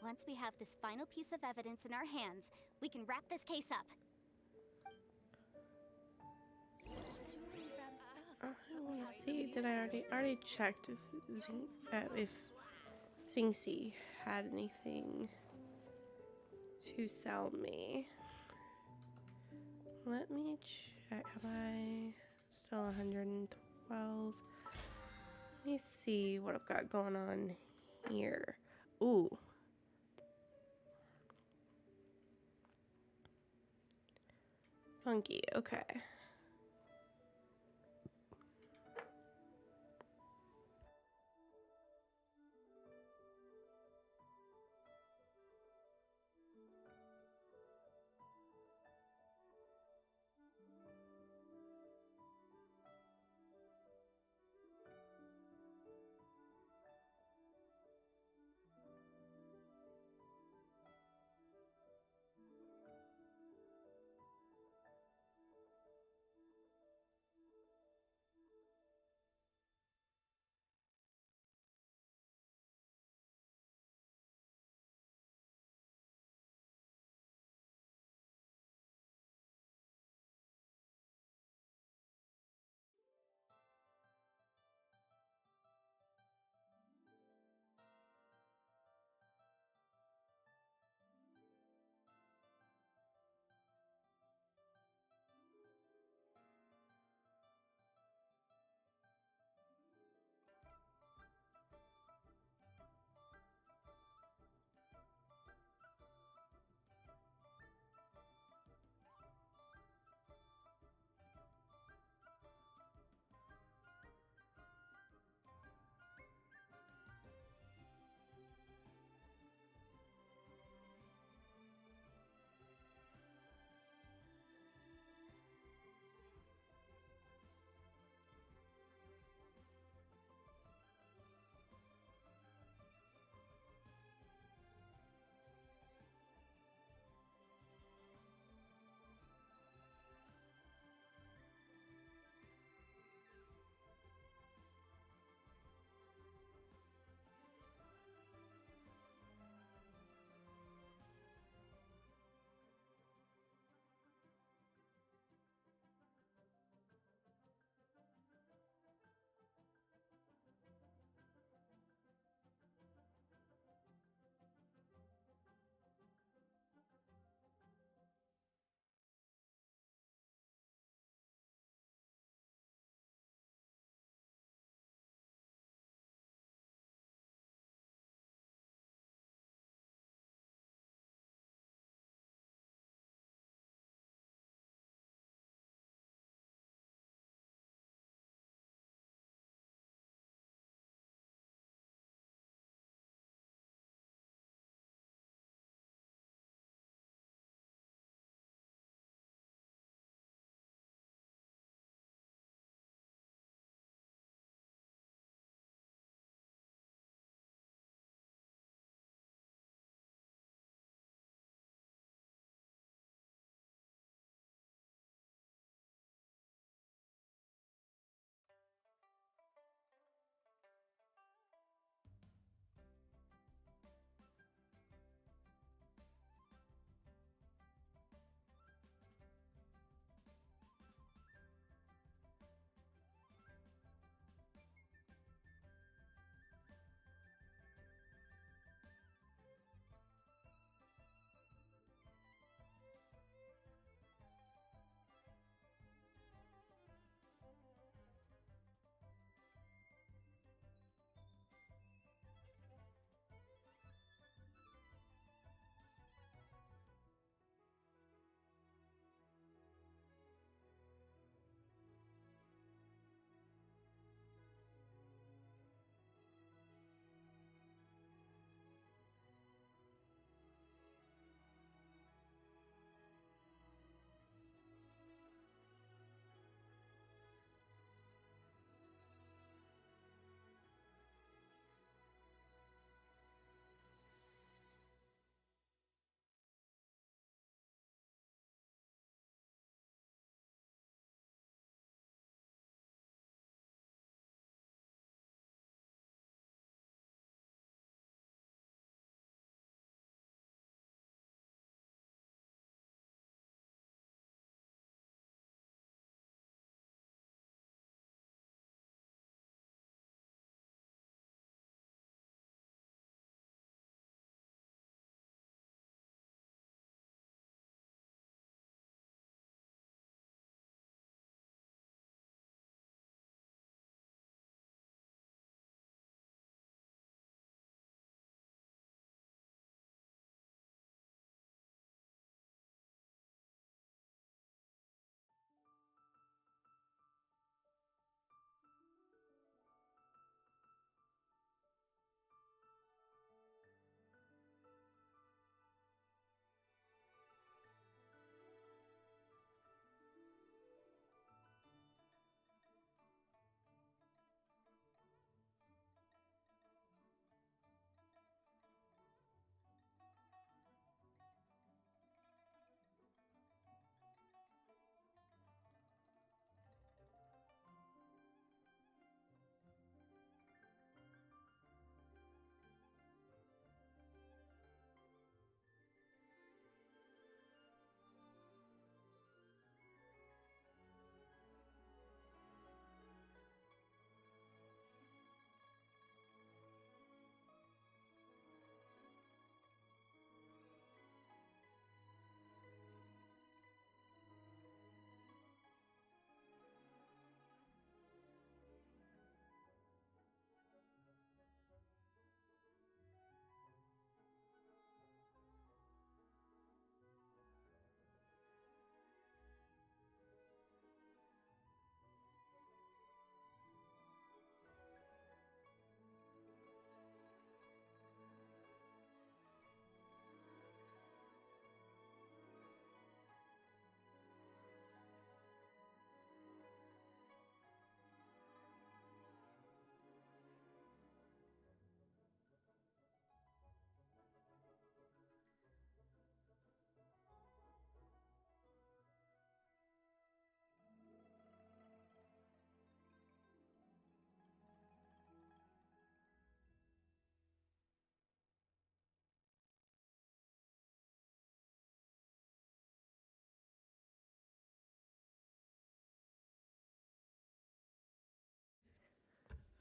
Once we have this final piece of evidence in our hands, we can wrap this case up. I want to see. Did I already checked if Singsi had anything to sell me? Let me check. Have I still 112? Let me see what I've got going on here. Ooh. Funky, okay.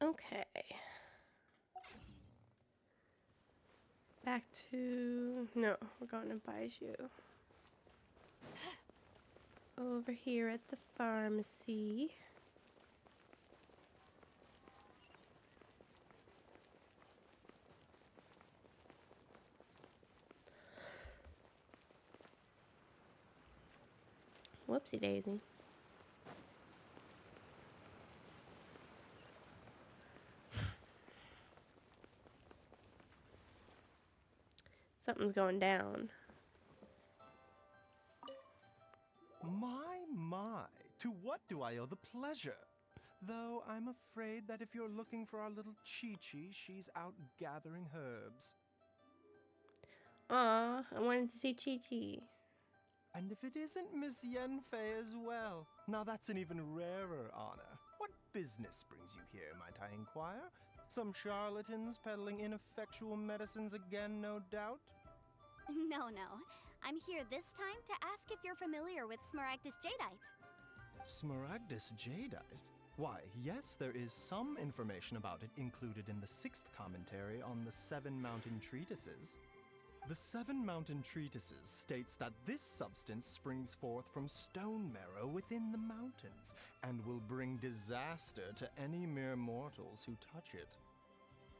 Okay. Back to... No, we're going to Baiju. Over here at the pharmacy. Whoopsie daisy. Something's going down. My, to what do I owe the pleasure? Though I'm afraid that if you're looking for our little Chi-Chi, she's out gathering herbs. Aw, I wanted to see Chi-Chi. And if it isn't Miss Yenfei as well, now that's an even rarer honor. What business brings you here, might I inquire? Some charlatans peddling ineffectual medicines again, no doubt? No. I'm here this time to ask if you're familiar with Smaragdus Jadeite. Smaragdus Jadeite? Why, yes, there is some information about it included in the 6th commentary on the 7 Mountain Treatises. The 7 Mountain Treatises states that this substance springs forth from stone marrow within the mountains, and will bring disaster to any mere mortals who touch it.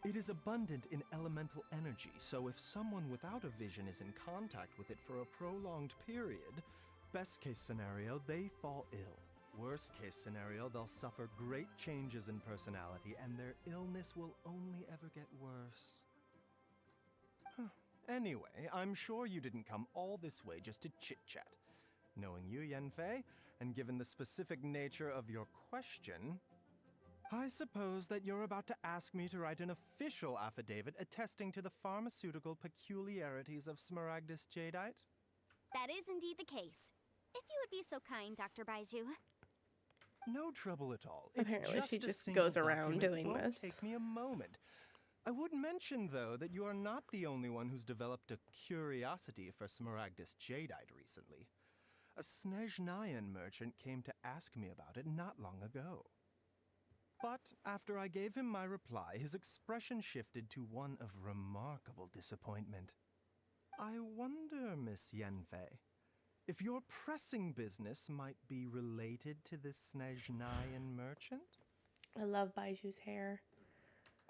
It is abundant in elemental energy, so if someone without a vision is in contact with it for a prolonged period, best case scenario, they fall ill. Worst case scenario, they'll suffer great changes in personality, and their illness will only ever get worse. Anyway, I'm sure you didn't come all this way just to chit-chat. Knowing you, Yenfei, and given the specific nature of your question, I suppose that you're about to ask me to write an official affidavit attesting to the pharmaceutical peculiarities of Smaragdus Jadeite? That is indeed the case. If you would be so kind, Dr. Baiju. No trouble at all. Apparently it's she a just single goes around document. doing Won't this. Take me a moment. I would mention, though, that you are not the only one who's developed a curiosity for Smaragdus Jadeite recently. A Snezhnayan merchant came to ask me about it not long ago. But after I gave him my reply, his expression shifted to one of remarkable disappointment. I wonder, Miss Yenfei, if your pressing business might be related to this Snezhnayan merchant? I love Baiju's hair.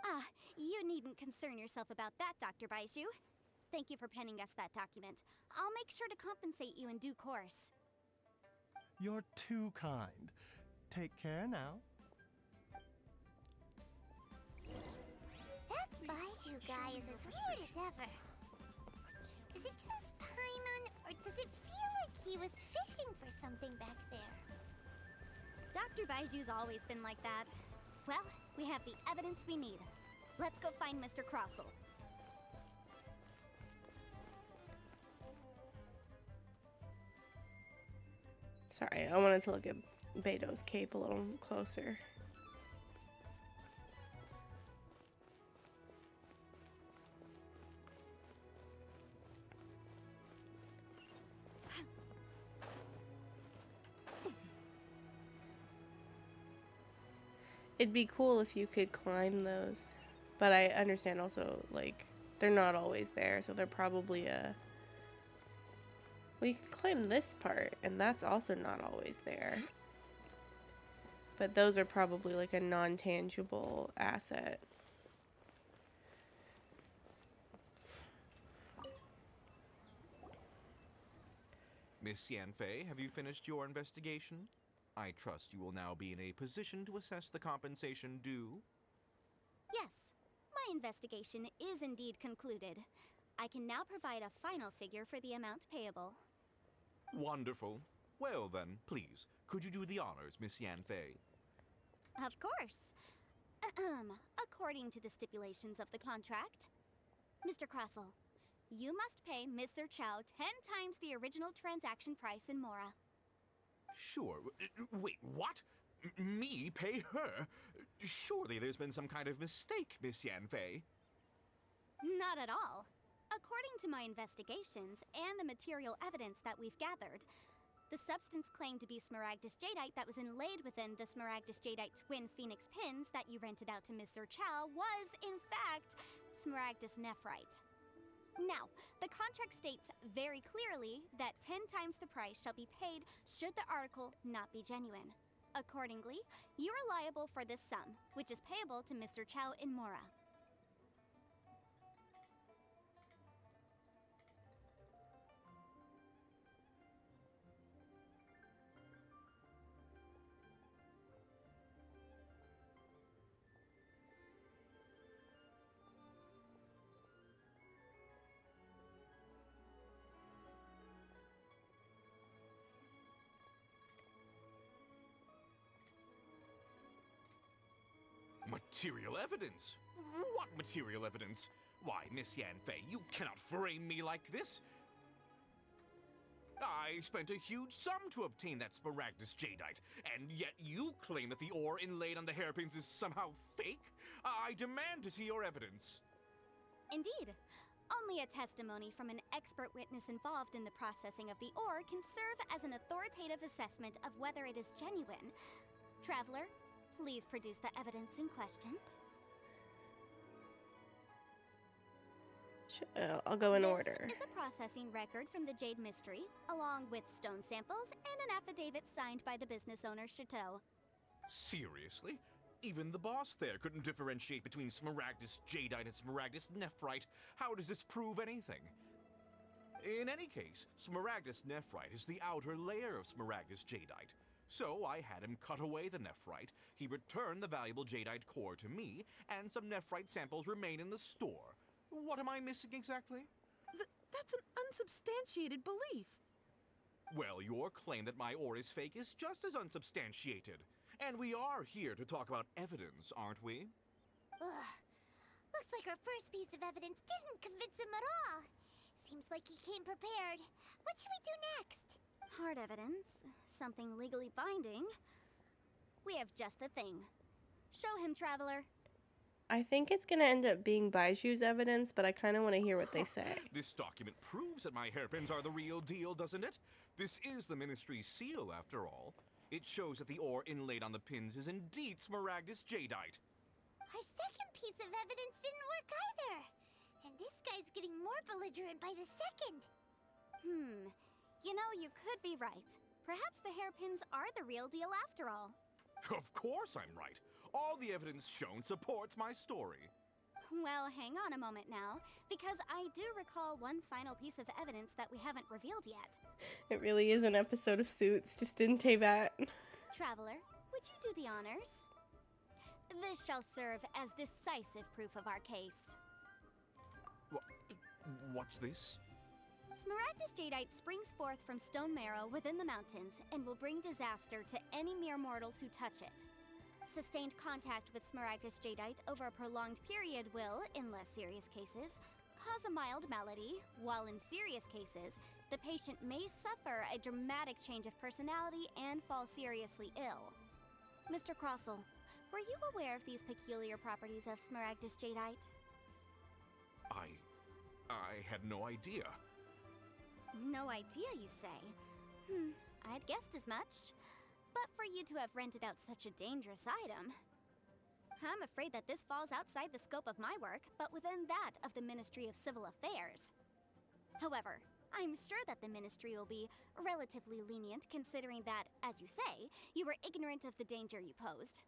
Ah, you needn't concern yourself about that, Dr. Baiju. Thank you for penning us that document. I'll make sure to compensate you in due course. You're too kind. Take care now. That Baiju guy is as weird as ever. Is it just Paimon, or does it feel like he was fishing for something back there? Dr. Baiju's always been like that. Well, we have the evidence we need. Let's go find Mr. Crossell. Sorry, I wanted to look at Beto's cape a little closer. It'd be cool if you could climb those, but I understand also, like, they're not always there, so they're probably well, you can climb this part, and that's also not always there. But those are probably like a non-tangible asset. Miss Yanfei, have you finished your investigation? I trust you will now be in a position to assess the compensation due. Yes, my investigation is indeed concluded. I can now provide a final figure for the amount payable. Wonderful. Well then, please, could you do the honors, Miss Yanfei? Of course. According to the stipulations of the contract, Mr. Crossell, you must pay Mr. Chow 10 times the original transaction price in Mora. Sure. Wait, what? Me pay her? Surely there's been some kind of mistake, Miss Yanfei. Not at all. According to my investigations and the material evidence that we've gathered, The substance claimed to be Smaragdus Jadeite that was inlaid within the Smaragdus Jadeite twin phoenix pins that you rented out to Mr. Chow was, in fact, Smaragdus Nephrite. Now, the contract states very clearly that 10 times the price shall be paid should the article not be genuine. Accordingly, you are liable for this sum, which is payable to Mr. Chow in Mora. Material evidence? What material evidence? Why, Miss Yanfei, you cannot frame me like this. I spent a huge sum to obtain that Smaragdus Jadeite, and yet you claim that the ore inlaid on the hairpins is somehow fake? I demand to see your evidence. Indeed. Only a testimony from an expert witness involved in the processing of the ore can serve as an authoritative assessment of whether it is genuine. Traveler, please produce the evidence in question. I'll go in This order. is a processing record from the Jade Mystery, along with stone samples and an affidavit signed by the business owner, Chateau. Seriously? Even the boss there couldn't differentiate between Smaragdus Jadeite and Smaragdus Nephrite. How does this prove anything? In any case, Smaragdus Nephrite is the outer layer of Smaragdus Jadeite. So I had him cut away the Nephrite, he returned the valuable Jadeite core to me, and some Nephrite samples remain in the store. What am I missing exactly? That's an unsubstantiated belief. Well, your claim that my ore is fake is just as unsubstantiated. And we are here to talk about evidence, aren't we? Ugh. Looks like our first piece of evidence didn't convince him at all. Seems like he came prepared. What should we do next? Hard evidence, something legally binding. We have just the thing. Show him, Traveler. I think it's gonna end up being Baiju's evidence, but I kind of want to hear what they say. This document proves that my hairpins are the real deal, doesn't it? This is the Ministry's seal, after all. It shows that the ore inlaid on the pins is indeed Smaragdus Jadeite. Our second piece of evidence didn't work either. And this guy's getting more belligerent by the second. You know, you could be right. Perhaps the hairpins are the real deal after all. Of course I'm right. All the evidence shown supports my story. Well, hang on a moment now, because I do recall one final piece of evidence that we haven't revealed yet. It really is an episode of Suits, just in Tevat. Traveler, would you do the honors? This shall serve as decisive proof of our case. What's this? Smaragdus Jadeite springs forth from stone marrow within the mountains and will bring disaster to any mere mortals who touch it. Sustained contact with Smaragdus Jadeite over a prolonged period will, in less serious cases, cause a mild malady, while in serious cases, the patient may suffer a dramatic change of personality and fall seriously ill. Mr. Crossell, were you aware of these peculiar properties of Smaragdus Jadeite? I had no idea. No idea, you say? I'd guessed as much. But for you to have rented out such a dangerous item... I'm afraid that this falls outside the scope of my work, but within that of the Ministry of Civil Affairs. However, I'm sure that the Ministry will be relatively lenient considering that, as you say, you were ignorant of the danger you posed.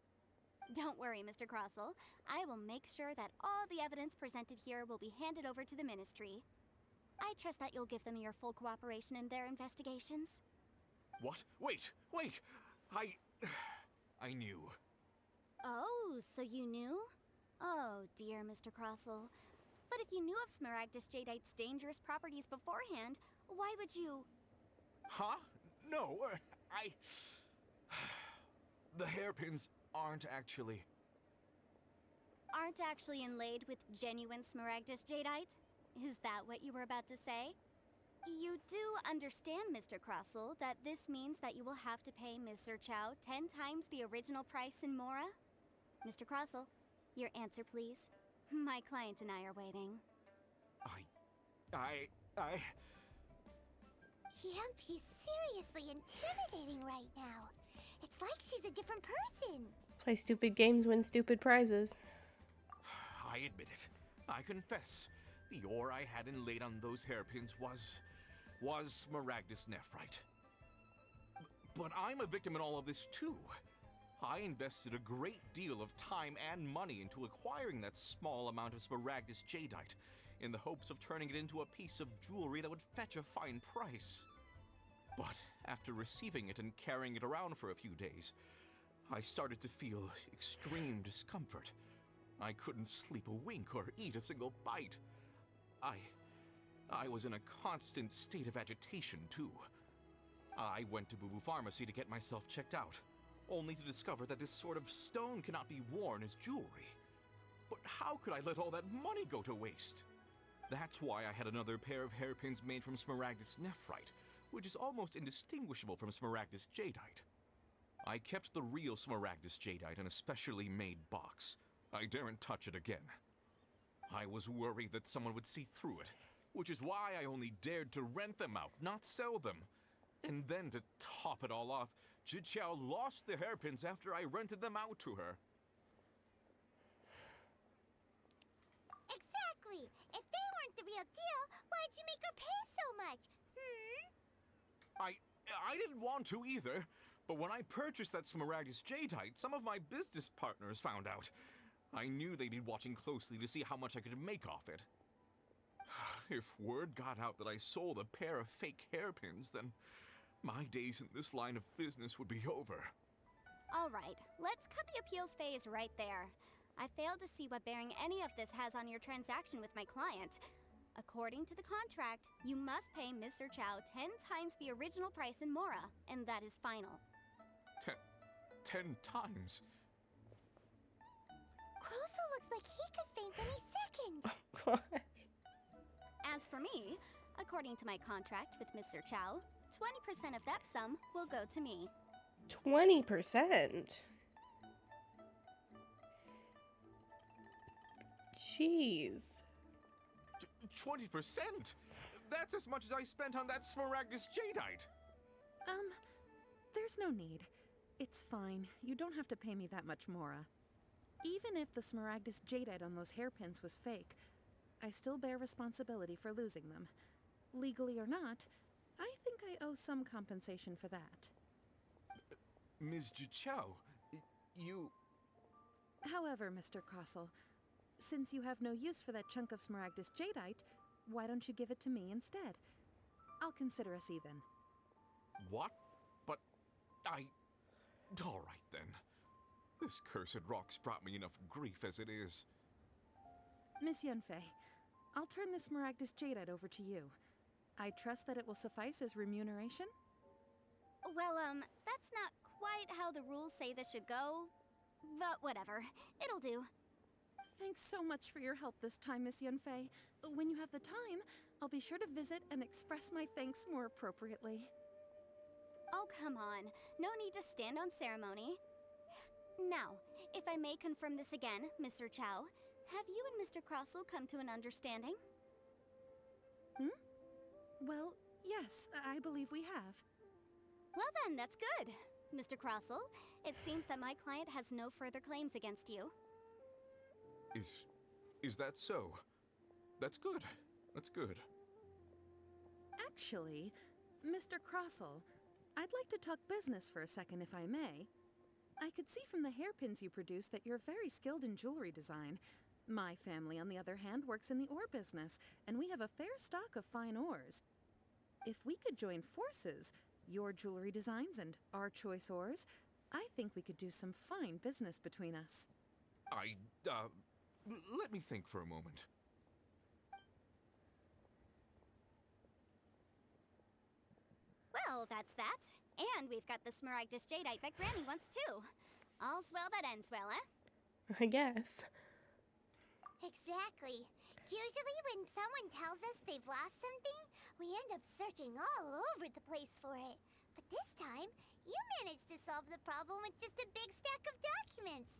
Don't worry, Mr. Crossell. I will make sure that all the evidence presented here will be handed over to the Ministry. I trust that you'll give them your full cooperation in their investigations. What? Wait! I knew. Oh, so you knew? Oh, dear Mr. Crossell. But if you knew of Smaragdus Jadeite's dangerous properties beforehand, why would you... Huh? No, The hairpins aren't actually... Aren't actually inlaid with genuine Smaragdus Jadeite? Is that what you were about to say? You do understand, Mr. Crossell, that this means that you will have to pay Mr. Chow 10 times the original price in Mora? Mr. Crossell, your answer, please. My client and I are waiting. Tianpi's seriously intimidating right now. It's like she's a different person. Play stupid games, win stupid prizes. I admit it. I confess. The ore I had inlaid on those hairpins was Smaragdus Nephrite. But I'm a victim in all of this too. I invested a great deal of time and money into acquiring that small amount of Smaragdus Jadeite, in the hopes of turning it into a piece of jewelry that would fetch a fine price. But after receiving it and carrying it around for a few days, I started to feel extreme discomfort. I couldn't sleep a wink or eat a single bite. I was in a constant state of agitation too. I went to Boo Boo Pharmacy to get myself checked out, only to discover that this sort of stone cannot be worn as jewelry. But how could I let all that money go to waste? That's why I had another pair of hairpins made from Smaragdus Nephrite, which is almost indistinguishable from Smaragdus Jadeite. I kept the real Smaragdus Jadeite in a specially made box. I daren't touch it again. I was worried that someone would see through it, which is why I only dared to rent them out, not sell them. And then to top it all off, Zhiqiao lost the hairpins after I rented them out to her. Exactly. If they weren't the real deal, why'd you make her pay so much? I didn't want to either, but when I purchased that Smaragdus Jadeite, some of my business partners found out. I knew they'd be watching closely to see how much I could make off it. If word got out that I sold a pair of fake hairpins, then my days in this line of business would be over. Alright, let's cut the appeals phase right there. I failed to see what bearing any of this has on your transaction with my client. According to the contract, you must pay Mr. Chow 10 times the original price in Mora, and that is final. 10 times? Crosel looks like he could faint any second. God. As for me, according to my contract with Mr. Chow, 20% of that sum will go to me. 20%? Jeez. 20%? That's as much as I spent on that Smaragdus Jadeite! There's no need. It's fine. You don't have to pay me that much, Mora. Even if the Smaragdus Jadeite on those hairpins was fake, I still bear responsibility for losing them. Legally or not, I think I owe some compensation for that. Ms. Zhiqiao, you... However, Mr. Crossel, since you have no use for that chunk of Smaragdus Jadeite, why don't you give it to me instead? I'll consider us even. What? But All right then. This cursed rock's brought me enough grief as it is. Miss Yunfei, I'll turn this Smaragdus Jadeite over to you. I trust that it will suffice as remuneration? Well, that's not quite how the rules say this should go. But whatever, it'll do. Thanks so much for your help this time, Miss Yunfei. When you have the time, I'll be sure to visit and express my thanks more appropriately. Oh, come on. No need to stand on ceremony. Now, if I may confirm this again, Mr. Chow, have you and Mr. Crossel come to an understanding? Well, yes, I believe we have. Well then, that's good. Mr. Crossel, it seems that my client has no further claims against you. Is that so? That's good. That's good. Actually, Mr. Crossel, I'd like to talk business for a second if I may. I could see from the hairpins you produce that you're very skilled in jewelry design. My family, on the other hand, works in the ore business, and we have a fair stock of fine ores. If we could join forces, your jewelry designs and our choice ores, I think we could do some fine business between us. Let me think for a moment. Well, that's that. And we've got the Smaragdus Jadeite that Granny wants too. All's well that ends well, eh? I guess. Exactly. Usually when someone tells us they've lost something, we end up searching all over the place for it. But this time, you managed to solve the problem with just a big stack of documents.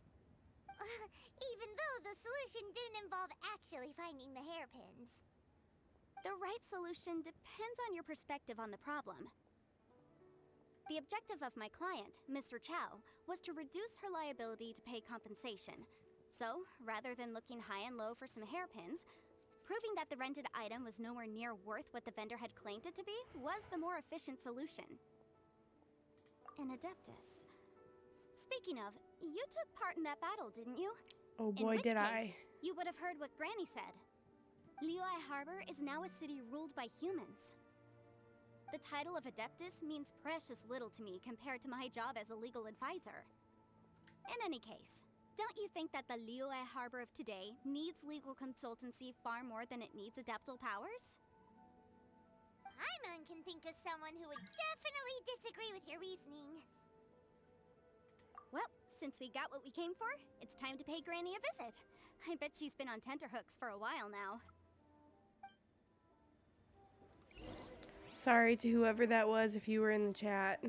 Even though the solution didn't involve actually finding the hairpins. The right solution depends on your perspective on the problem. The objective of my client, Mr. Chow, was to reduce her liability to pay compensation. So, rather than looking high and low for some hairpins, proving that the rented item was nowhere near worth what the vendor had claimed it to be was the more efficient solution. An Adeptus. Speaking of, you took part in that battle, didn't you? Oh In boy, which did case, I. you would have heard what Granny said. Liyue Harbor is now a city ruled by humans. The title of Adeptus means precious little to me compared to my job as a legal advisor. In any case, don't you think that the Liyue Harbor of today needs legal consultancy far more than it needs adeptal powers? Paimon can think of someone who would definitely disagree with your reasoning. Well, since we got what we came for, it's time to pay Granny a visit. I bet she's been on tenterhooks for a while now. Sorry to whoever that was if you were in the chat.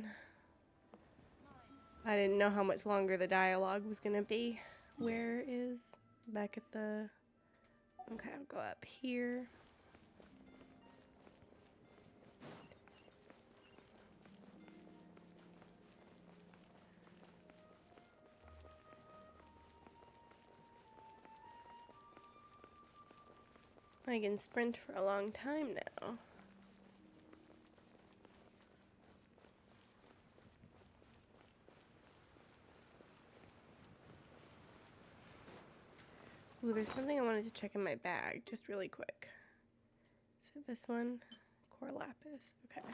I didn't know how much longer the dialogue was gonna be. Where is back at the... Okay, I'll go up here. I can sprint for a long time now. Ooh, there's something I wanted to check in my bag, just really quick. Is it this one? Core lapis. Okay.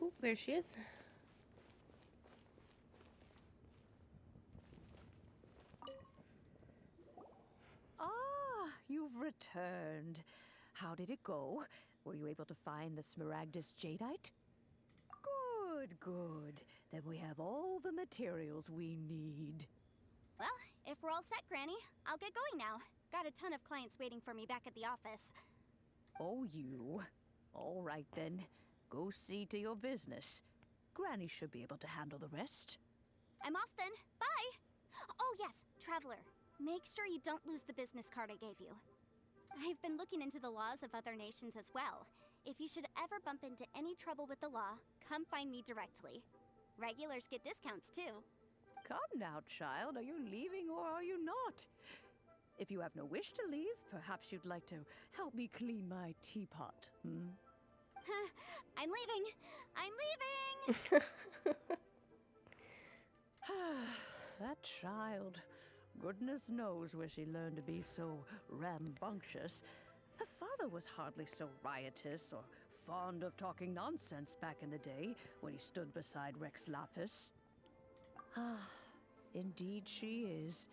Ooh, there she is. Ah, you've returned. How did it go? Were you able to find the Smaragdus Jadeite? Good, good. Then we have all the materials we need. Well, if we're all set, Granny, I'll get going now. Got a ton of clients waiting for me back at the office. Oh, you. All right then. Go see to your business. Granny should be able to handle the rest. I'm off then. Bye! Oh yes, Traveler. Make sure you don't lose the business card I gave you. I've been looking into the laws of other nations as well. If you should ever bump into any trouble with the law, come find me directly. Regulars get discounts too. Come now, child. Are you leaving or are you not? If you have no wish to leave, perhaps you'd like to help me clean my teapot, hmm? I'm leaving! I'm leaving! That child. Goodness knows where she learned to be so rambunctious. Her father was hardly so riotous or fond of talking nonsense back in the day when he stood beside Rex Lapis. Ah, indeed she is.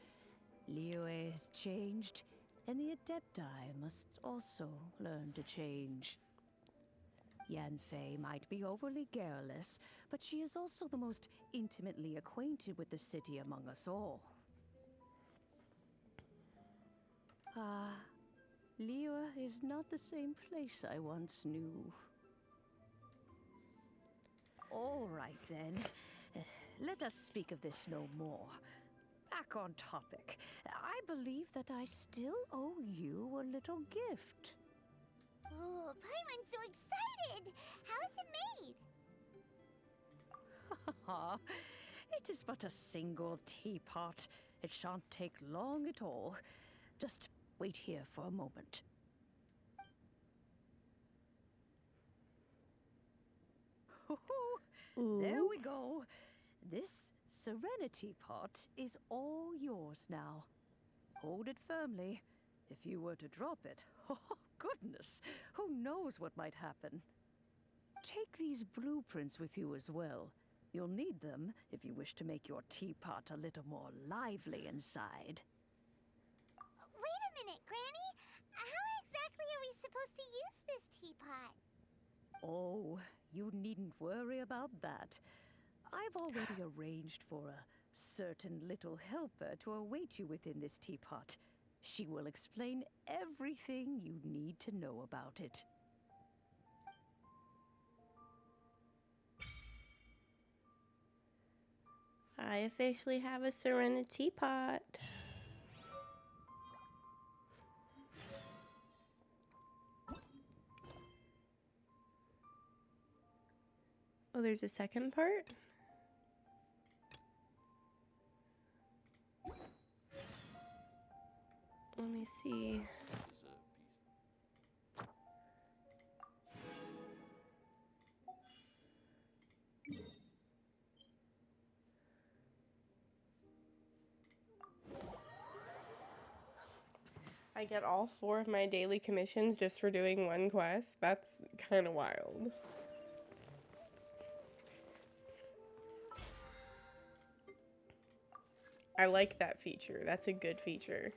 Liyue has changed, and the Adepti must also learn to change. Yanfei might be overly garrulous, but she is also the most intimately acquainted with the city among us all. Ah, Liyue is not the same place I once knew. All right then. Let us speak of this no more. Back on topic. I believe that I still owe you a little gift. Oh, Paimon's so excited! How is it made? It is but a single teapot. It shan't take long at all. Just wait here for a moment. There we go. This Serenity Pot is all yours now. Hold it firmly. If you were to drop it, oh goodness, who knows what might happen. Take these blueprints with you as well. You'll need them if you wish to make your teapot a little more lively inside. Wait a minute, Granny. How exactly are we supposed to use this teapot? Oh, you needn't worry about that. I've already arranged for a certain little helper to await you within this teapot. She will explain everything you need to know about it. I officially have a Serenity pot. Oh, there's a second part? Let me see. I get all 4 of my daily commissions just for doing one quest. That's kind of wild. I like that feature. That's a good feature.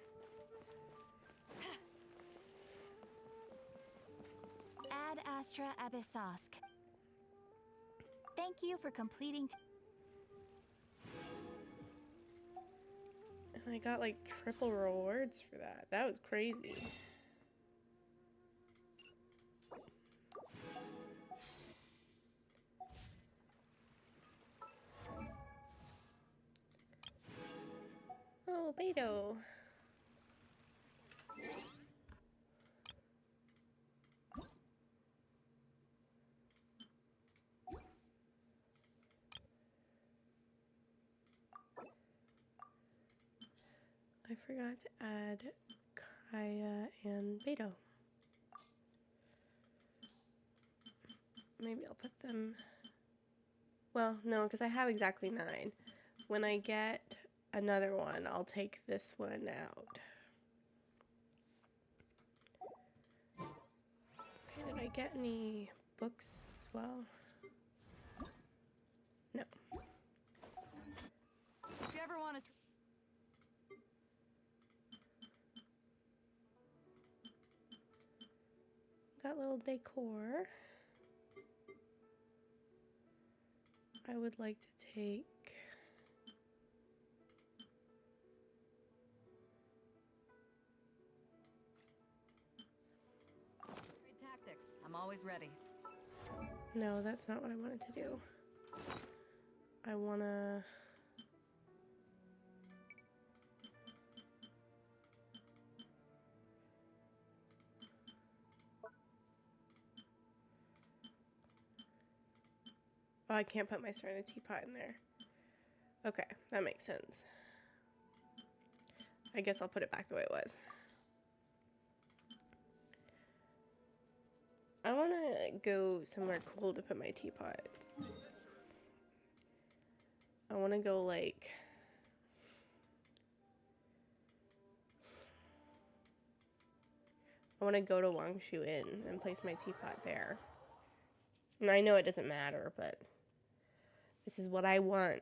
Ad Astra Abyssosk. Thank you for completing. And I got like triple rewards for that. That was crazy. Oh, Beto. I forgot to add Kaya and Beto. Maybe I'll put them... Well, no, because I have exactly 9. When I get another one, I'll take this one out. Okay, did I get any books as well? No. If you ever want to. That little decor. I would like to take... Trade tactics. I'm always ready. No, that's not what I wanted to do. I wanna... Oh, I can't put my Serenity pot in there. Okay, that makes sense. I guess I'll put it back the way it was. I want to go somewhere cool to put my teapot. I want to go like... I want to go to Wangshu Inn and place my teapot there. And I know it doesn't matter, but this is what I want.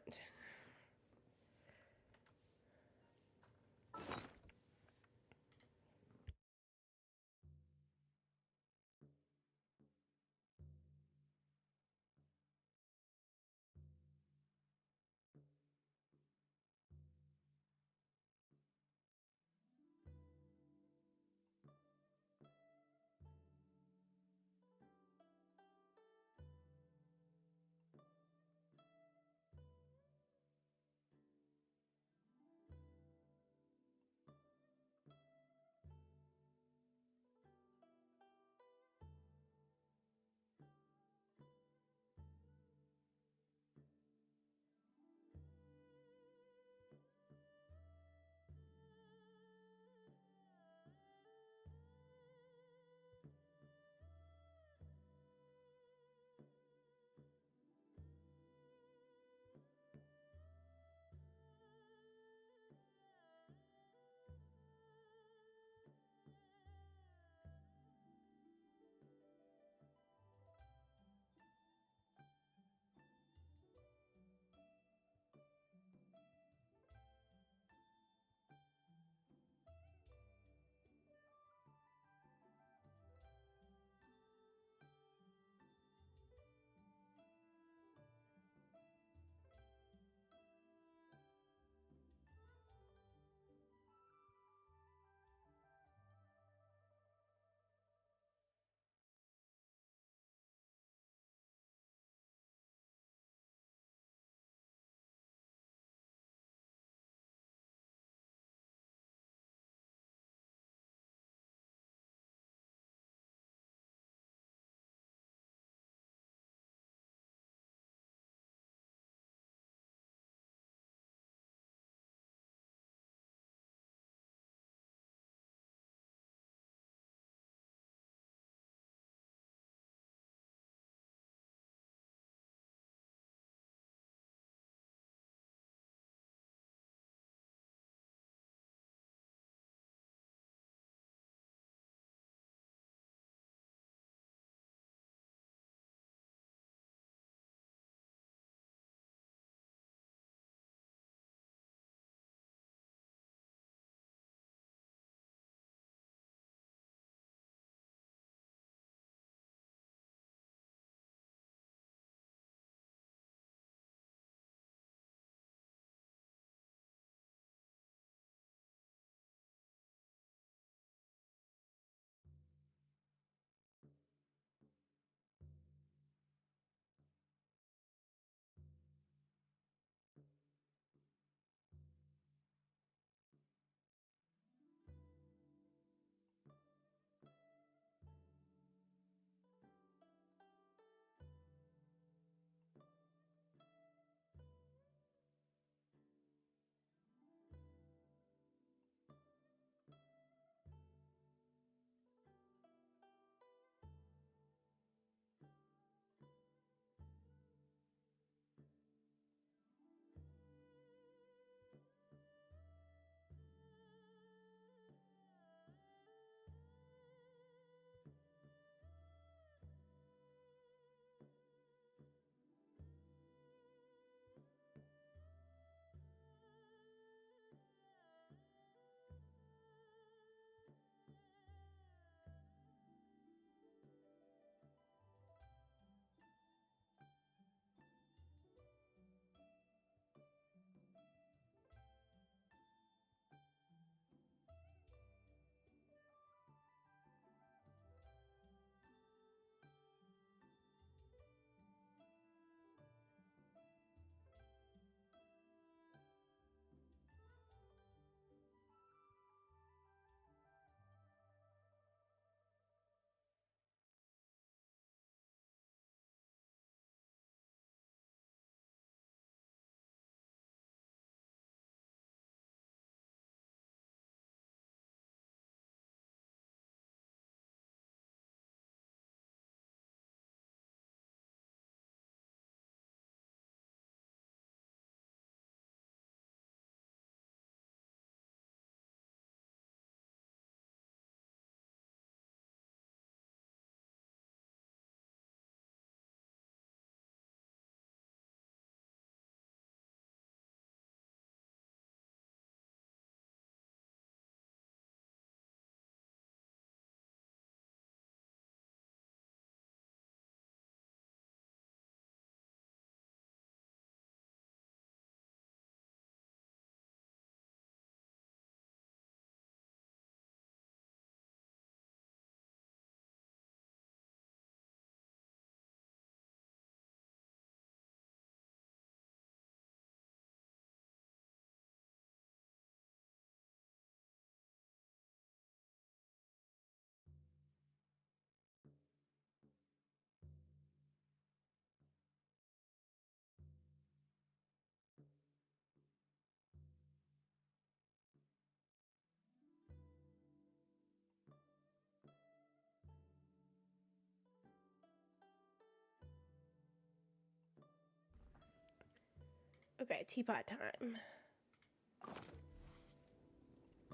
Okay, teapot time.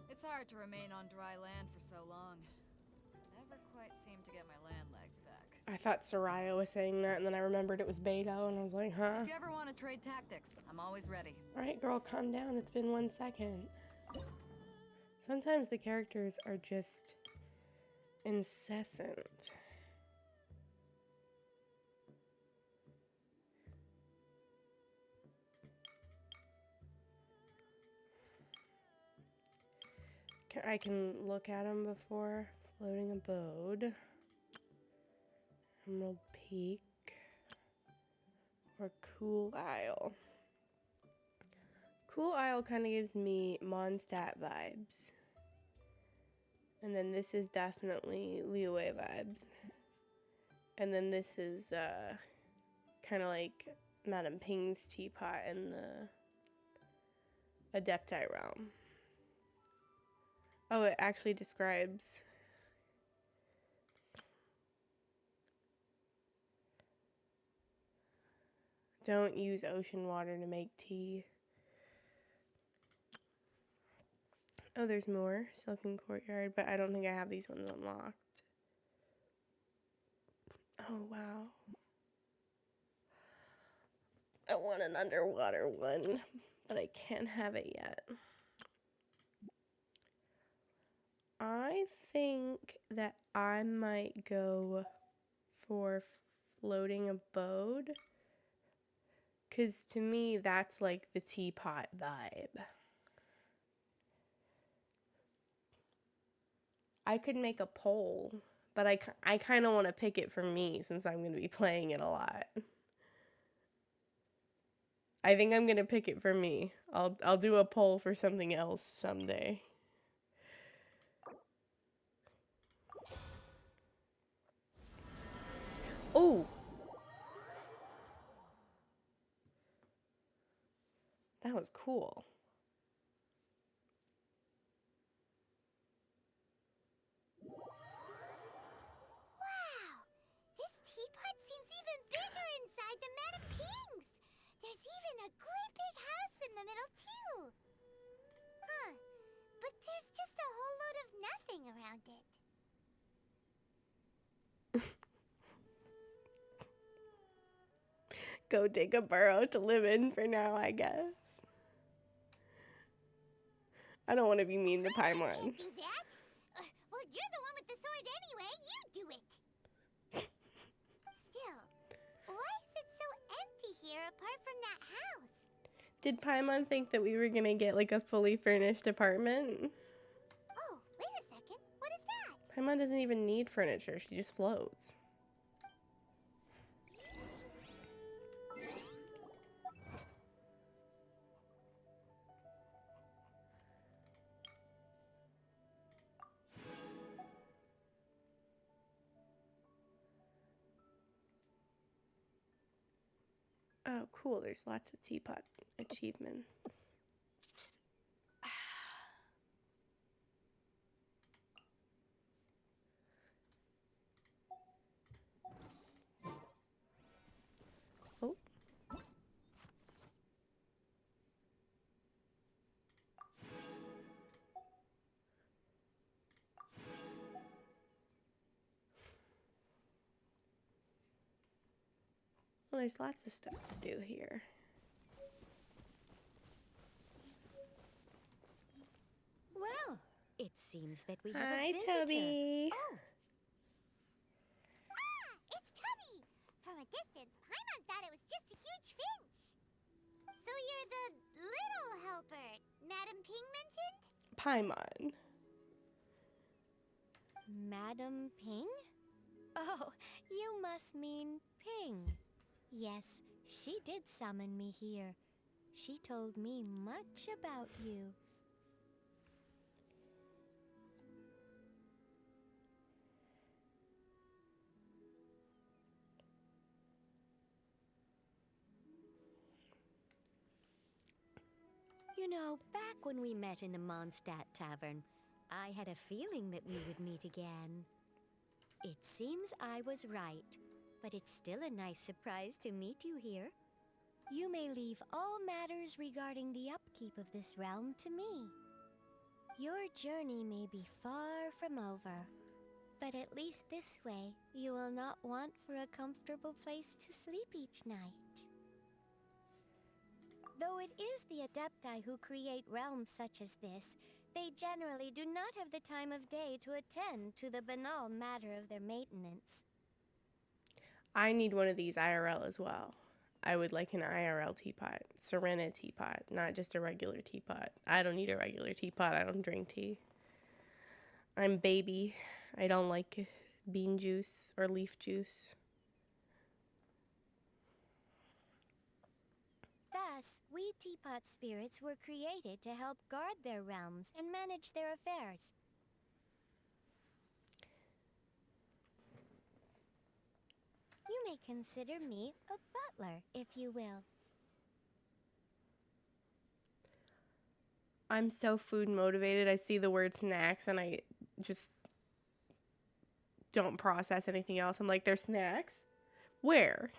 It's hard to remain on dry land for so long. Never quite seem to get my land legs back. I thought Soraya was saying that, and then I remembered it was Beto, and I was like, huh? If you ever want to trade tactics, I'm always ready. Alright, girl, calm down. It's been 1 second. Sometimes the characters are just incessant. I can look at them before floating abode. Emerald Peak. Or Cool Isle. Cool Isle kind of gives me Mondstadt vibes. And then this is definitely Liyue vibes. And then this is kind of like Madame Ping's teapot in the Adepti realm. Oh, it actually describes. Don't use ocean water to make tea. Oh, there's more. Silken Courtyard, but I don't think I have these ones unlocked. Oh, wow. I want an underwater one, but I can't have it yet. I think that I might go for floating abode, because to me, that's like the teapot vibe. I could make a poll, but I kind of want to pick it for me since I'm going to be playing it a lot. I think I'm going to pick it for me. I'll do a poll for something else someday. Oh! That was cool. Wow! This teapot seems even bigger inside than Madame Ping's! There's even a great big house in the middle, too! Huh. But there's just a whole load of nothing around it. Go dig a burrow to live in for now, I guess. I don't want to be mean to Paimon. Can't do that! Well, you're the one with the sword anyway. You do it! Still, why is it so empty here apart from that house? Did Paimon think that we were going to get like a fully furnished apartment? Oh, wait a second. What is that? Paimon doesn't even need furniture. She just floats. Oh, cool. There's lots of teapot achievements. Oh. Well, there's lots of stuff to do here. Well, it seems that we have Hi, a visitor. Toby. Oh, Ah! It's Tubby! From a distance, Paimon thought it was just a huge finch. So you're the little helper Madame Ping mentioned? Paimon. Madam Ping? Oh, you must mean Ping. Yes, she did summon me here. She told me much about you. You know, back when we met in the Mondstadt Tavern, I had a feeling that we would meet again. It seems I was right, but it's still a nice surprise to meet you here. You may leave all matters regarding the upkeep of this realm to me. Your journey may be far from over, but at least this way you will not want for a comfortable place to sleep each night. Though it is the Adepti who create realms such as this, they generally do not have the time of day to attend to the banal matter of their maintenance. I need one of these IRL as well. I would like an IRL teapot. Serena teapot, not just a regular teapot. I don't need a regular teapot. I don't drink tea. I'm baby. I don't like bean juice or leaf juice. Thus, we teapot spirits were created to help guard their realms and manage their affairs. You may consider me a butler, if you will. I'm so food motivated. I see the word snacks and I just don't process anything else. I'm like, there's snacks? Where?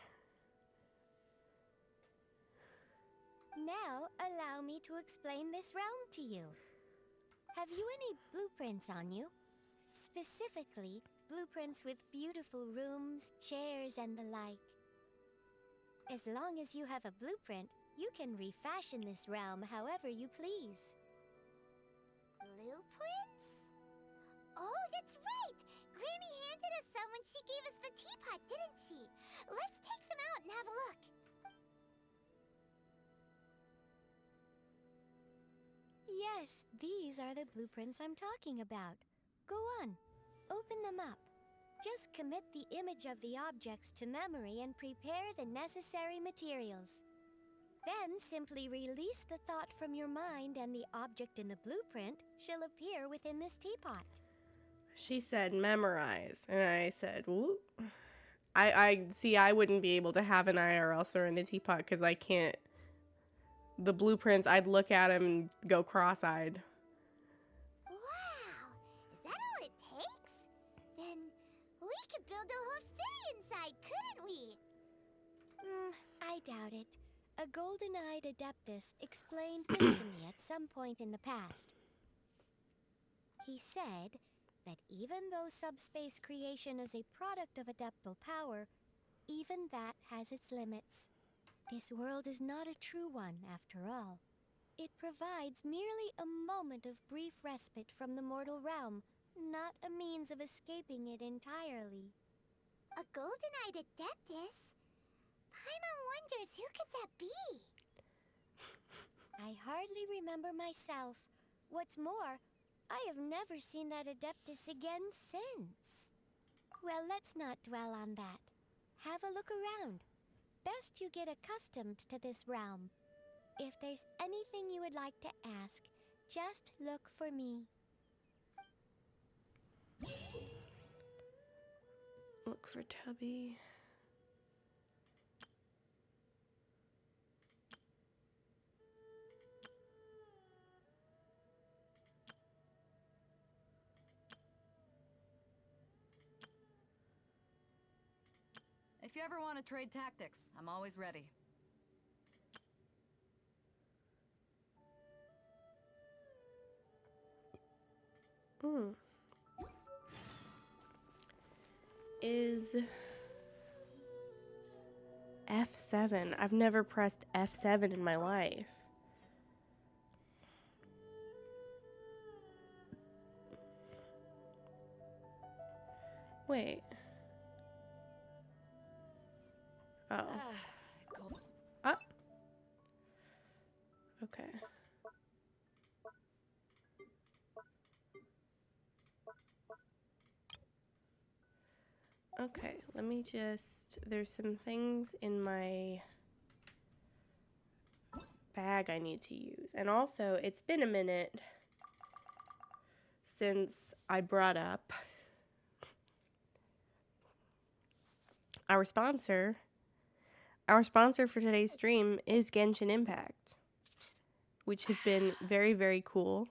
Now, allow me to explain this realm to you. Have you any blueprints on you? Specifically, blueprints with beautiful rooms, chairs, and the like. As long as you have a blueprint, you can refashion this realm however you please. Blueprints? Oh, that's right! Granny handed us some when she gave us the teapot, didn't she? Let's take them out and have a look. Yes, these are the blueprints I'm talking about. Go on, open them up. Just commit the image of the objects to memory and prepare the necessary materials. Then simply release the thought from your mind and the object in the blueprint shall appear within this teapot. She said memorize. And I said, whoop. I see, I wouldn't be able to have an IRL Serena teapot because I can't. The blueprints, I'd look at them and go cross-eyed. Wow! Is that all it takes? Then we could build a whole city inside, couldn't we? I doubt it. A golden-eyed adeptus explained this to me at some point in the past. He said that even though subspace creation is a product of adeptal power, even that has its limits. This world is not a true one, after all. It provides merely a moment of brief respite from the mortal realm, not a means of escaping it entirely. A golden-eyed adeptus? Paimon wonders who could that be? I hardly remember myself. What's more, I have never seen that adeptus again since. Well, let's not dwell on that. Have a look around. Best you get accustomed to this realm. If there's anything you would like to ask, just look for me. Look for Tubby. If you ever want to trade tactics, I'm always ready. Is F7. I've never pressed F7 in my life. Wait. Oh. Ah. Okay. Okay, let me just, there's some things in my bag I need to use. And also, it's been a minute since I brought up our sponsor. Our sponsor for today's stream is Genshin Impact, which has been very, very cool.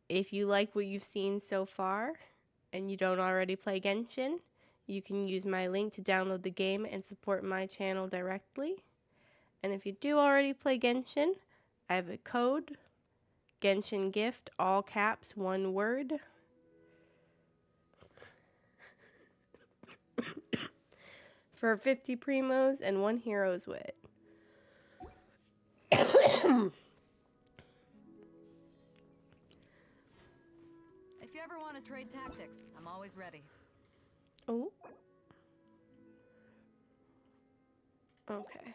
If you like what you've seen so far, and you don't already play Genshin, you can use my link to download the game and support my channel directly. And if you do already play Genshin, I have a code. Genshin gift, all caps, one word. For 50 primos and 1 hero's wit. If you ever want to trade tactics, I'm always ready. Oh. Okay.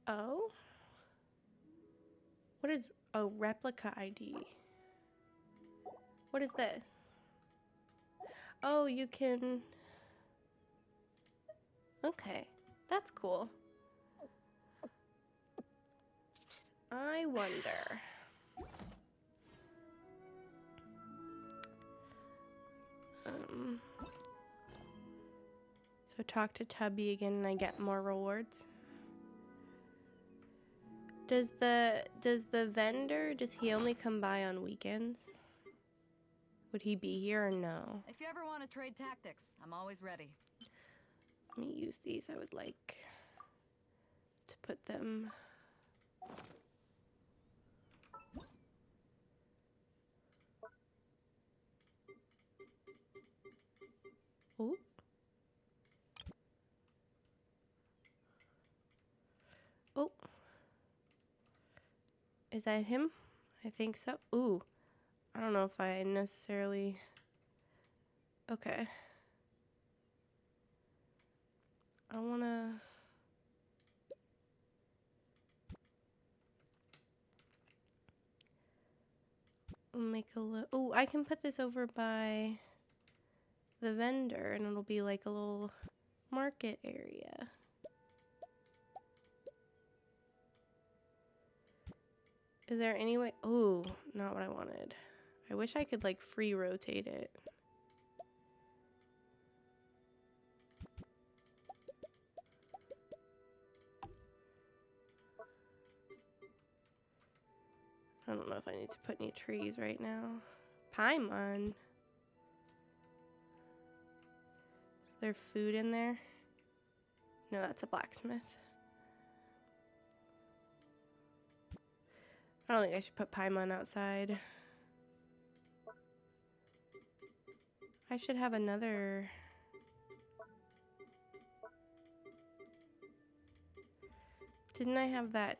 Oh. What is a replica ID? What is this? Oh, you can... Okay. That's cool. I wonder... So talk to Tubby again and I get more rewards. Does the vendor, does he only come by on weekends? Would he be here or no? If you ever want to trade tactics, I'm always ready. Let me use these. I would like to put them... Oh. Oh. Is that him? I think so. Ooh. I don't know if I necessarily... Okay. I wanna... make a little... Oh, I can put this over by the vendor and it'll be like a little market area. Is there any way... Oh, not what I wanted. I wish I could like free rotate it. I don't know if I need to put any trees right now. Paimon. Is there food in there? No, that's a blacksmith. I don't think I should put Paimon outside. I should have another... Didn't I have that?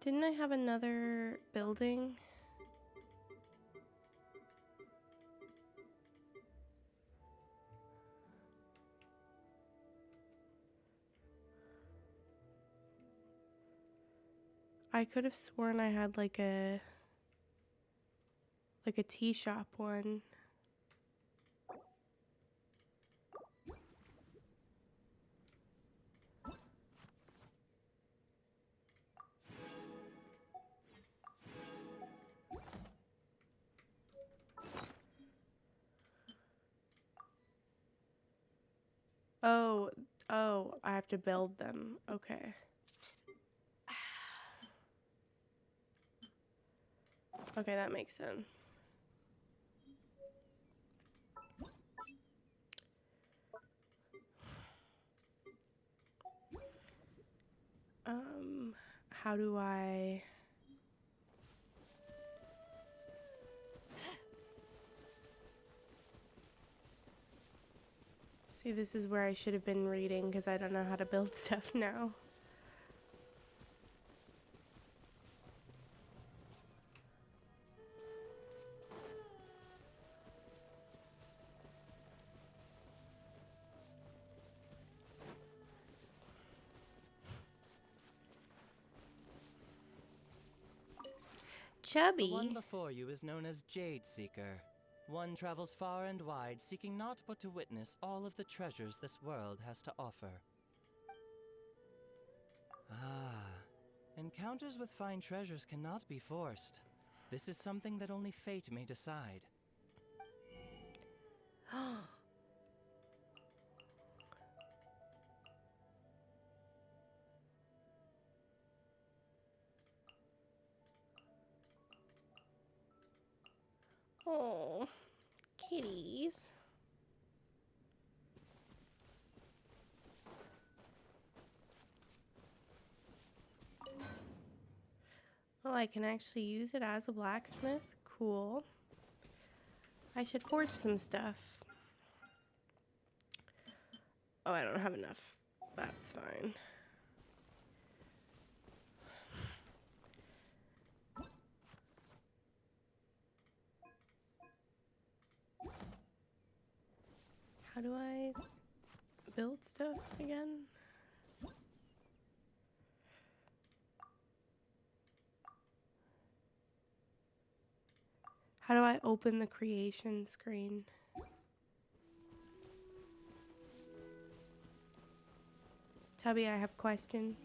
Didn't I have another building? I could have sworn I had like a tea shop one. Oh, oh, I have to build them. Okay. Okay, that makes sense. How do I... See, this is where I should have been reading because I don't know how to build stuff now. Chubby. The one before you is known as Jade Seeker. One travels far and wide, seeking naught but to witness all of the treasures this world has to offer. Ah, encounters with fine treasures cannot be forced. This is something that only fate may decide. Oh, kitties. Oh, I can actually use it as a blacksmith. Cool. I should forge some stuff. Oh, I don't have enough. That's fine. How do I build stuff again? How do I open the creation screen? Tubby, I have questions.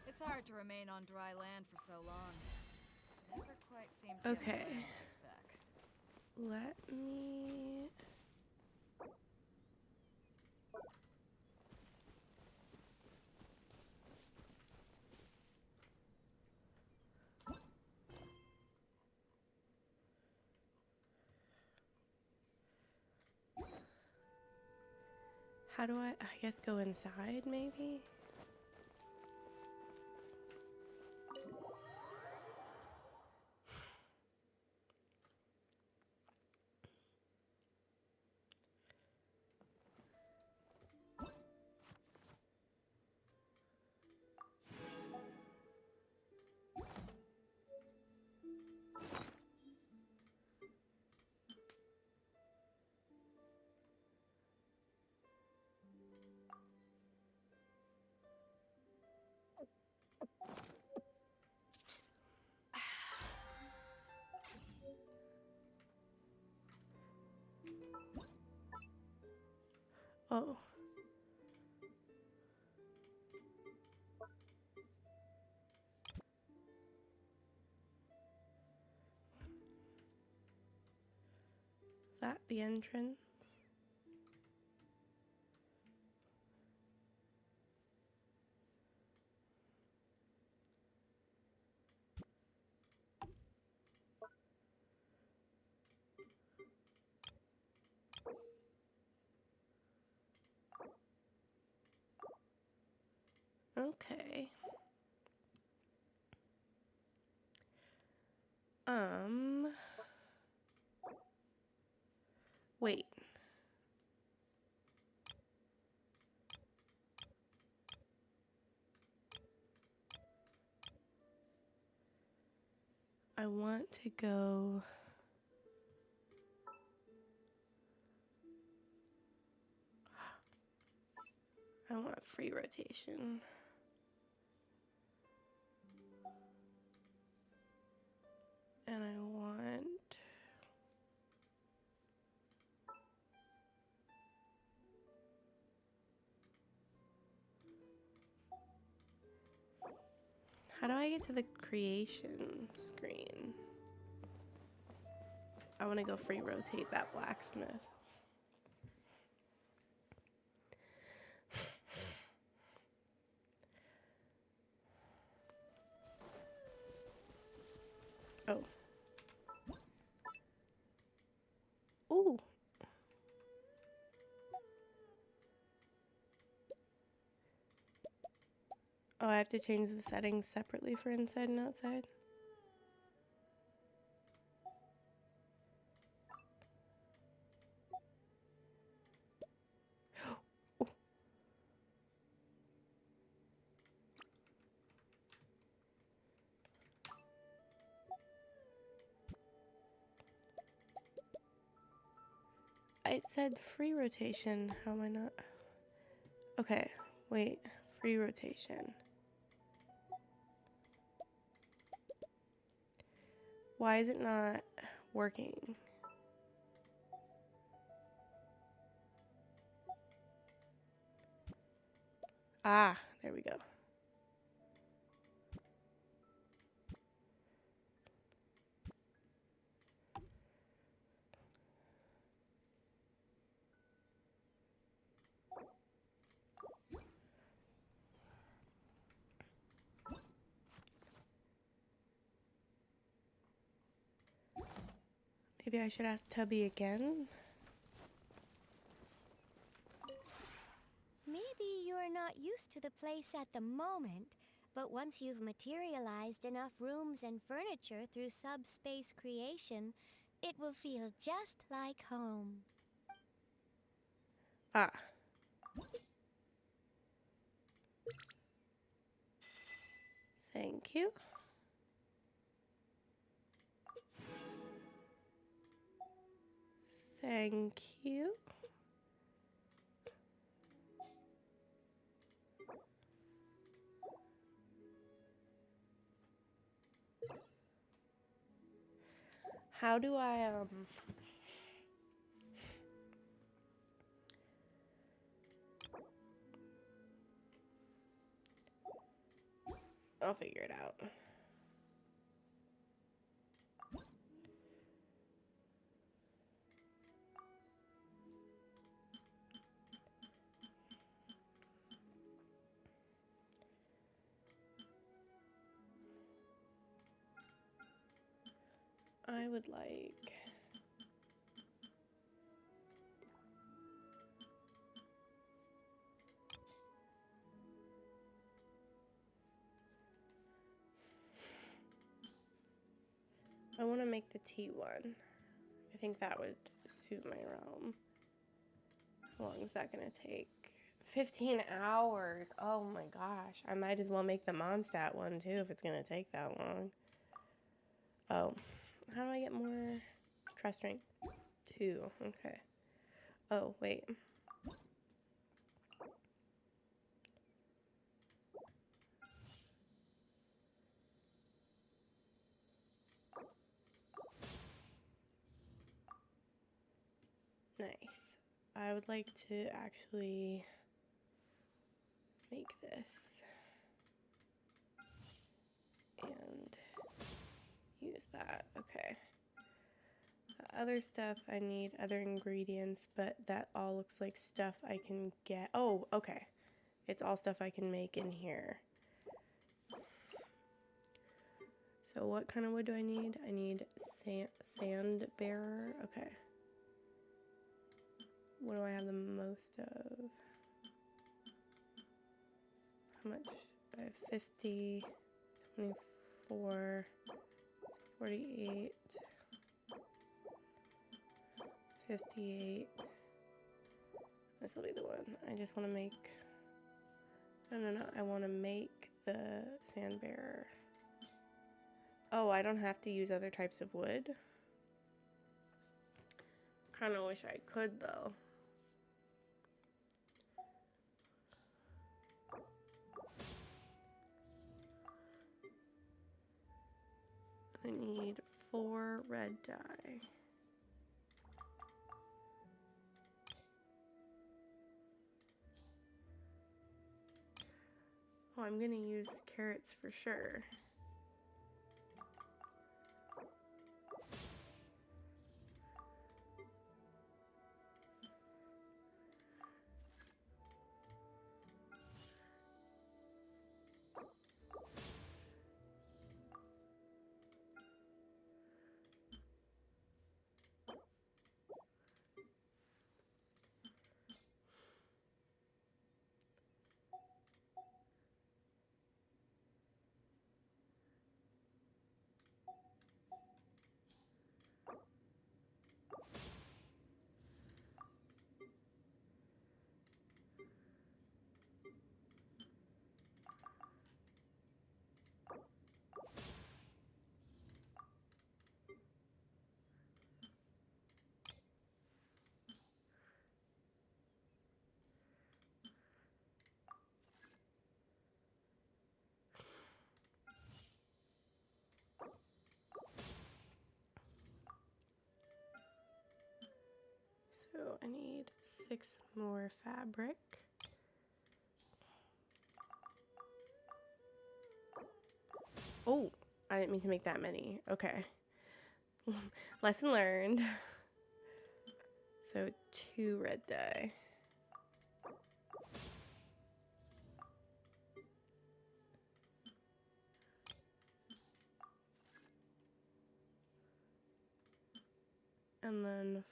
It's hard to remain on dry land for so long. Never quite seem to get my Okay. land legs back. Let me... How do I guess go inside maybe? Oh. Is that the entrance? Okay. Wait. I want to go... I want free rotation. And I want... How do I get to the creation screen? I want to go free rotate that blacksmith. Oh, I have to change the settings separately for inside and outside. It said free rotation. How am I not? Okay, wait. Free rotation. Why is it not working? Ah, there we go. Maybe I should ask Tubby again. Maybe you're not used to the place at the moment, but once you've materialized enough rooms and furniture through subspace creation, it will feel just like home. Ah. Thank you. Thank you. How do I, I'll figure it out. I would like... I want to make the T1. I think that would suit my realm. How long is that going to take? 15 hours. Oh my gosh. I might as well make the Mondstadt one too if it's going to take that long. Oh. How do I get more trust rank? 2. Okay. Oh, wait. Nice. I would like to actually make this and use that. Okay. The other stuff, I need other ingredients, but that all looks like stuff I can get. Oh, okay. It's all stuff I can make in here. So what kind of wood do I need? I need sand bearer. Okay. What do I have the most of? How much? I have 50, 24, 48, 58. This will be the one. I just want to make... No. I want to make the sand bearer. Oh, I don't have to use other types of wood? Kind of wish I could, though. I need 4 red dye. Oh, I'm gonna use carrots for sure. So I need 6 more fabric. Oh, I didn't mean to make that many. Okay. Lesson learned. So 2 red dye. And then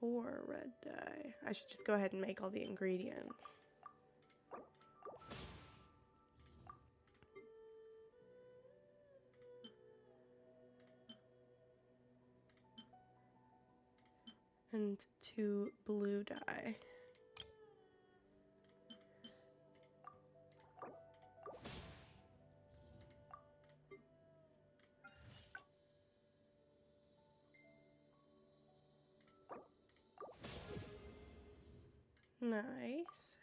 4 red dye. I should just go ahead and make all the ingredients. And 2 blue dye. Nice.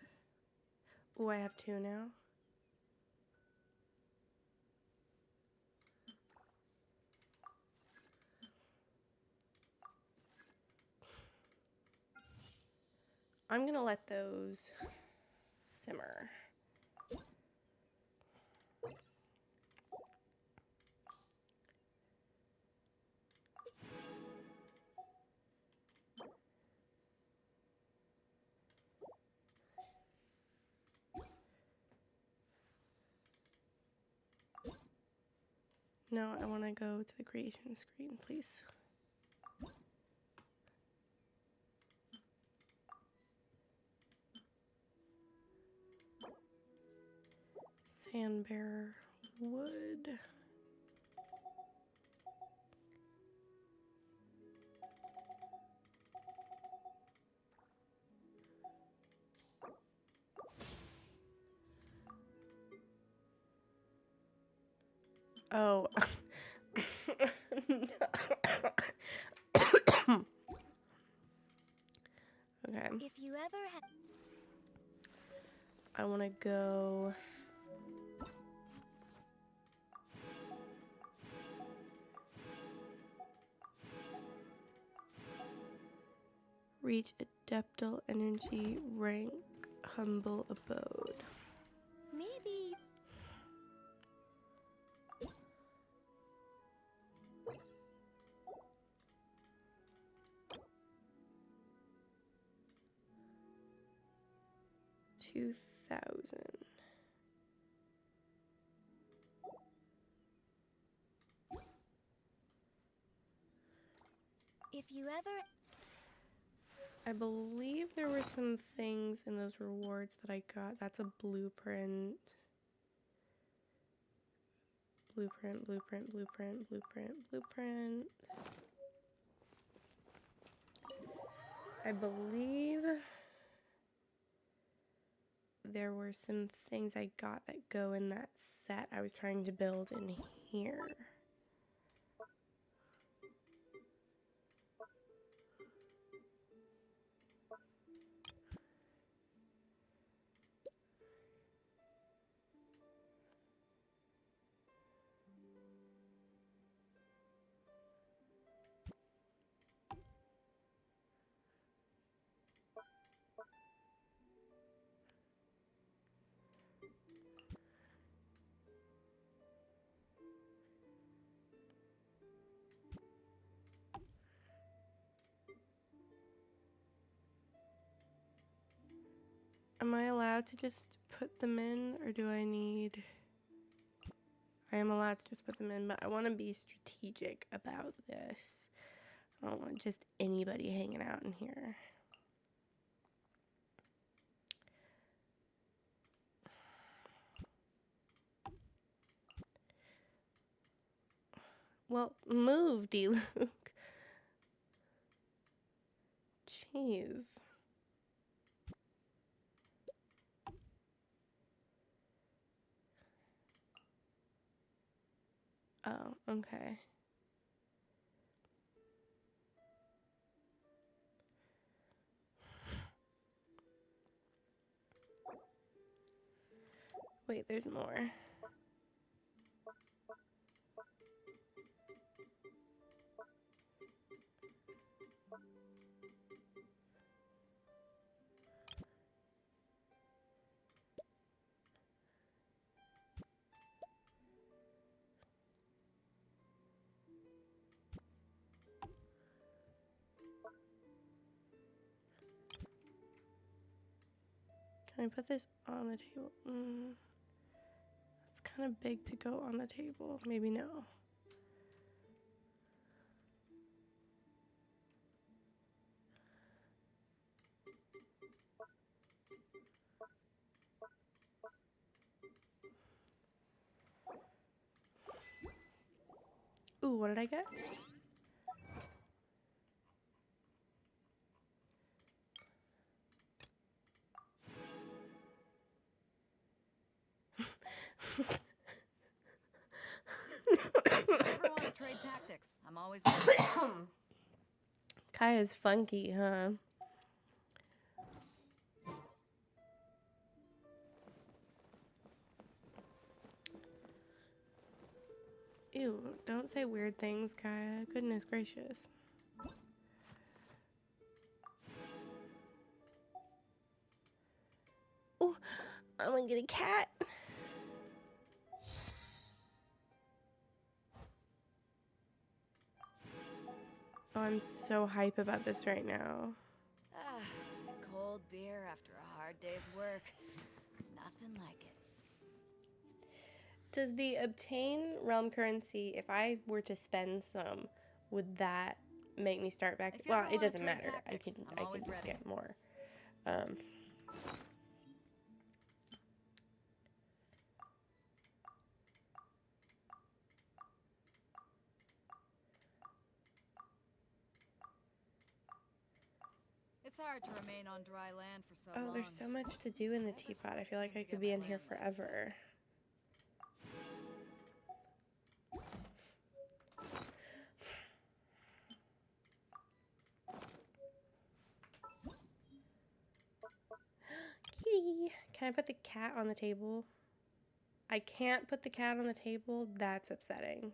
Oh, I have 2 now. I'm gonna let those simmer. No, I want to go to the creation screen, please. Sandbearer wood. Oh. Okay. If you ever have. I want to go. Reach adeptal energy rank humble abode. Maybe. 2,000. If you ever. I believe there were some things in those rewards that I got. That's a blueprint. Blueprint, blueprint, blueprint, blueprint, blueprint. I believe there were some things I got that go in that set I was trying to build in here. Am I allowed to just put them in, or do I need... I am allowed to just put them in, but I want to be strategic about this. I don't want just anybody hanging out in here. Well, move, D-Luke. Jeez. Oh, okay. Wait, there's more. Can I put this on the table? It's kind of big to go on the table. Maybe no. Ooh, what did I get? If you ever want to trade tactics, I'm always ready. Kaya's funky, huh? Ew, don't say weird things, Kaya. Goodness gracious. Oh, I'm gonna get a cat. Oh, I'm so hype about this right now. Ah, cold beer after a hard day's work. Nothing like it. Does the obtain realm currency, if I were to spend some, would that make me start back? If you Well, ever it wanna doesn't trade matter. tactics, I'm I always can just ready. get more. It's hard to remain on dry land for so Oh, long. there's so much to do in the teapot. I feel like I could be in here forever. Kitty! Can I put the cat on the table? I can't put the cat on the table. That's upsetting.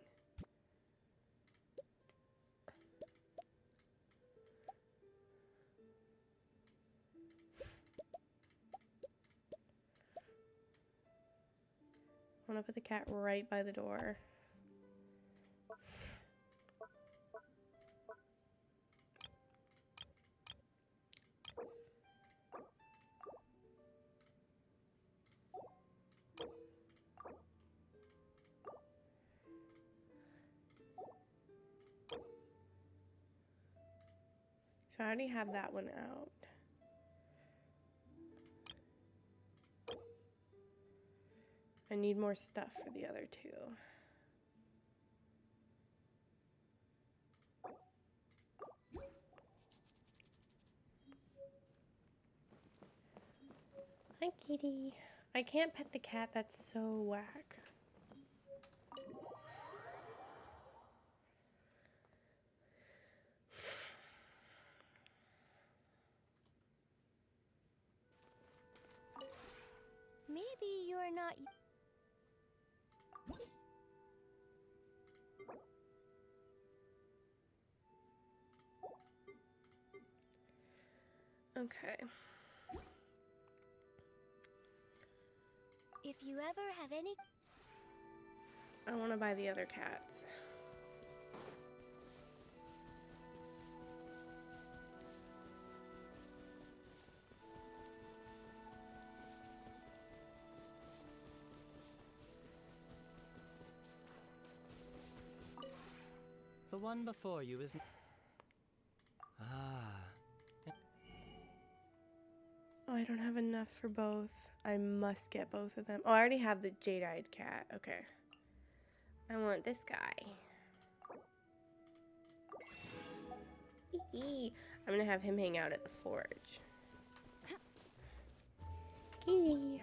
I want to put the cat right by the door. So I already have that one out. I need more stuff for the other two. Hi, kitty. I can't pet the cat. That's so whack. Maybe you're not. Okay. If you ever have any. I want to buy the other cats. The one before you is. Ah. Oh, I don't have enough for both. I must get both of them. Oh, I already have the jade-eyed cat. Okay. I want this guy. I'm gonna have him hang out at the forge. Kitty.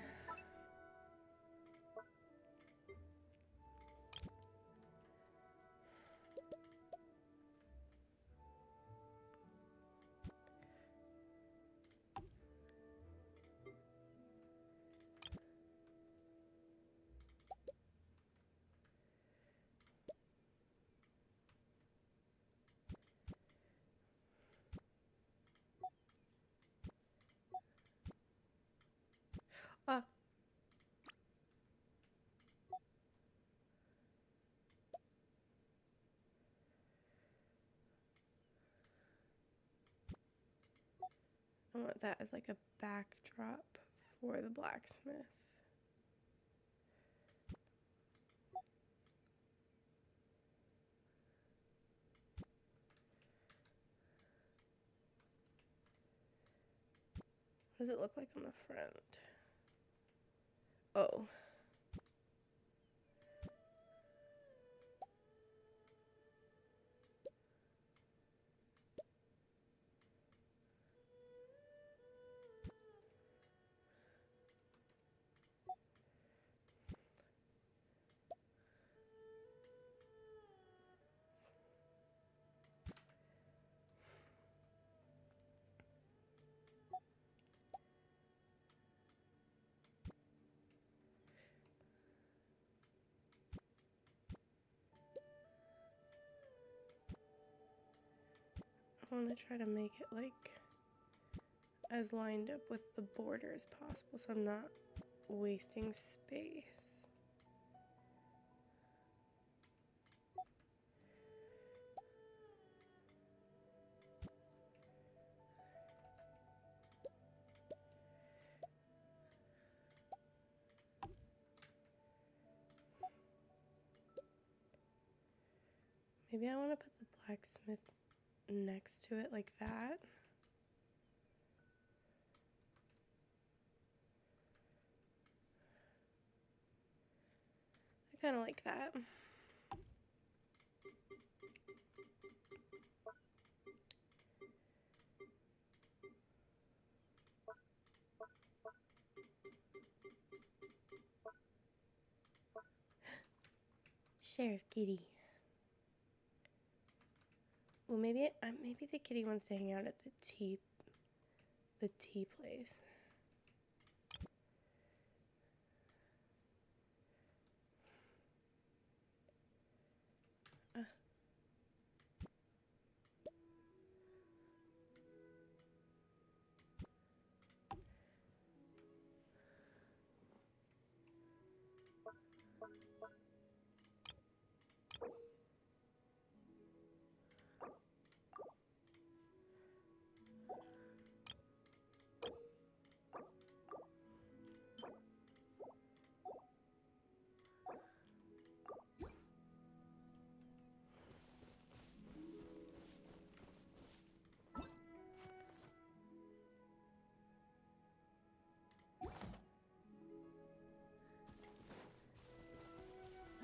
Oh. I want that as like a backdrop for the blacksmith. What does it look like on the front? Oh. I want to try to make it like as lined up with the border as possible so I'm not wasting space. Maybe I want to put the blacksmith next to it like that. I kind of like that. Sheriff Kitty. Well, maybe the kitty wants to hang out at the tea place.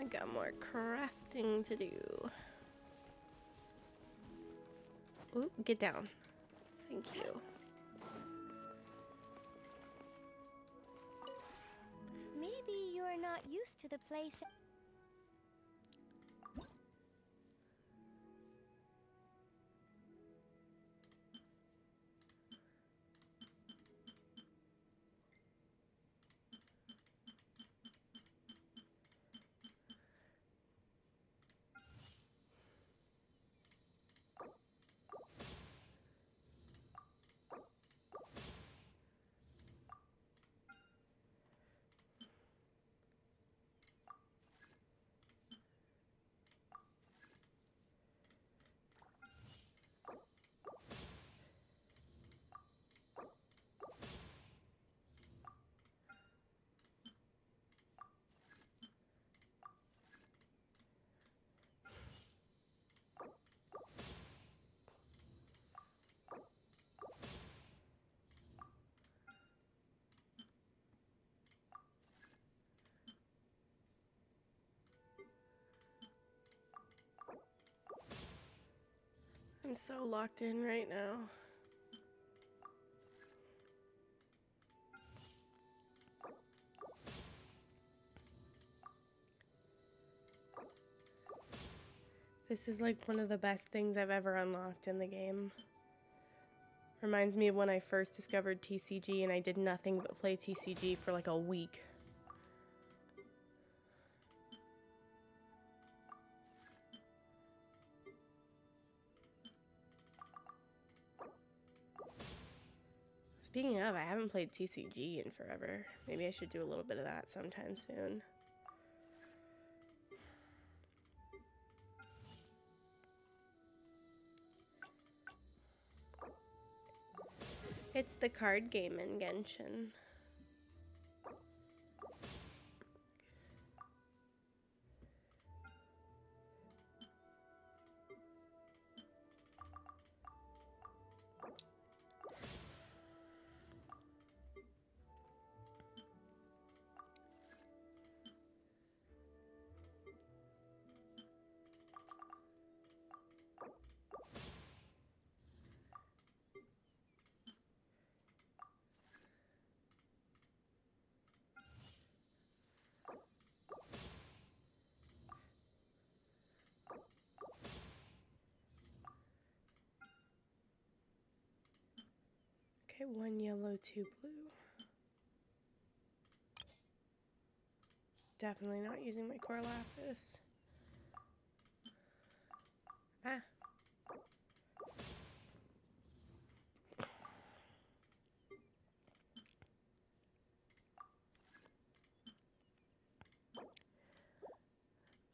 I got more crafting to do. Ooh, get down. Thank you. Maybe you're not used to the place. I'm so locked in right now. This is like one of the best things I've ever unlocked in the game. Reminds me of when I first discovered TCG and I did nothing but play TCG for like a week. Speaking of, I haven't played TCG in forever. Maybe I should do a little bit of that sometime soon. It's the card game in Genshin. Okay, 1 yellow, 2 blue. Definitely not using my core lapis. Ah.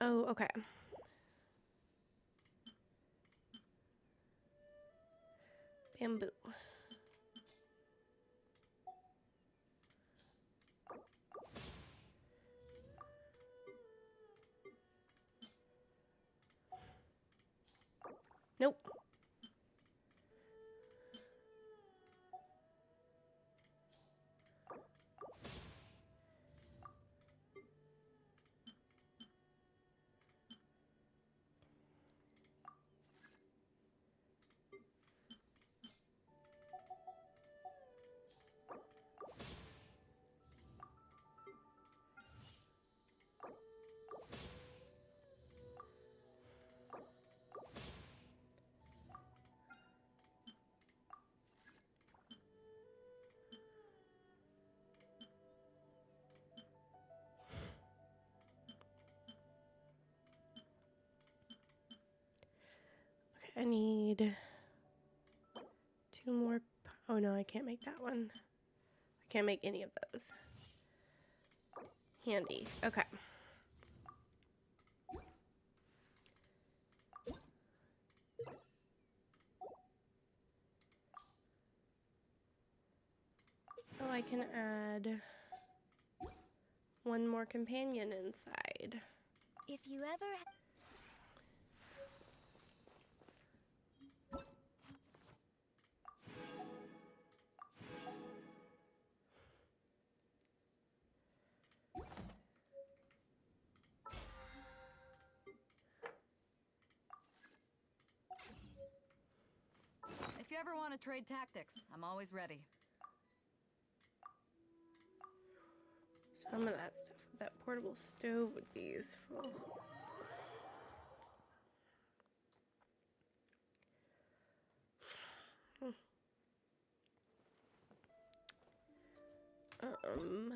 Oh, okay. Bamboo. Nope. I need 2 more. Oh no, I can't make that one. I can't make any of those. Handy. Okay. Oh, I can add 1 more companion inside. If you ever. If you ever want to trade tactics, I'm always ready. Some of that stuff with that portable stove would be useful. Um,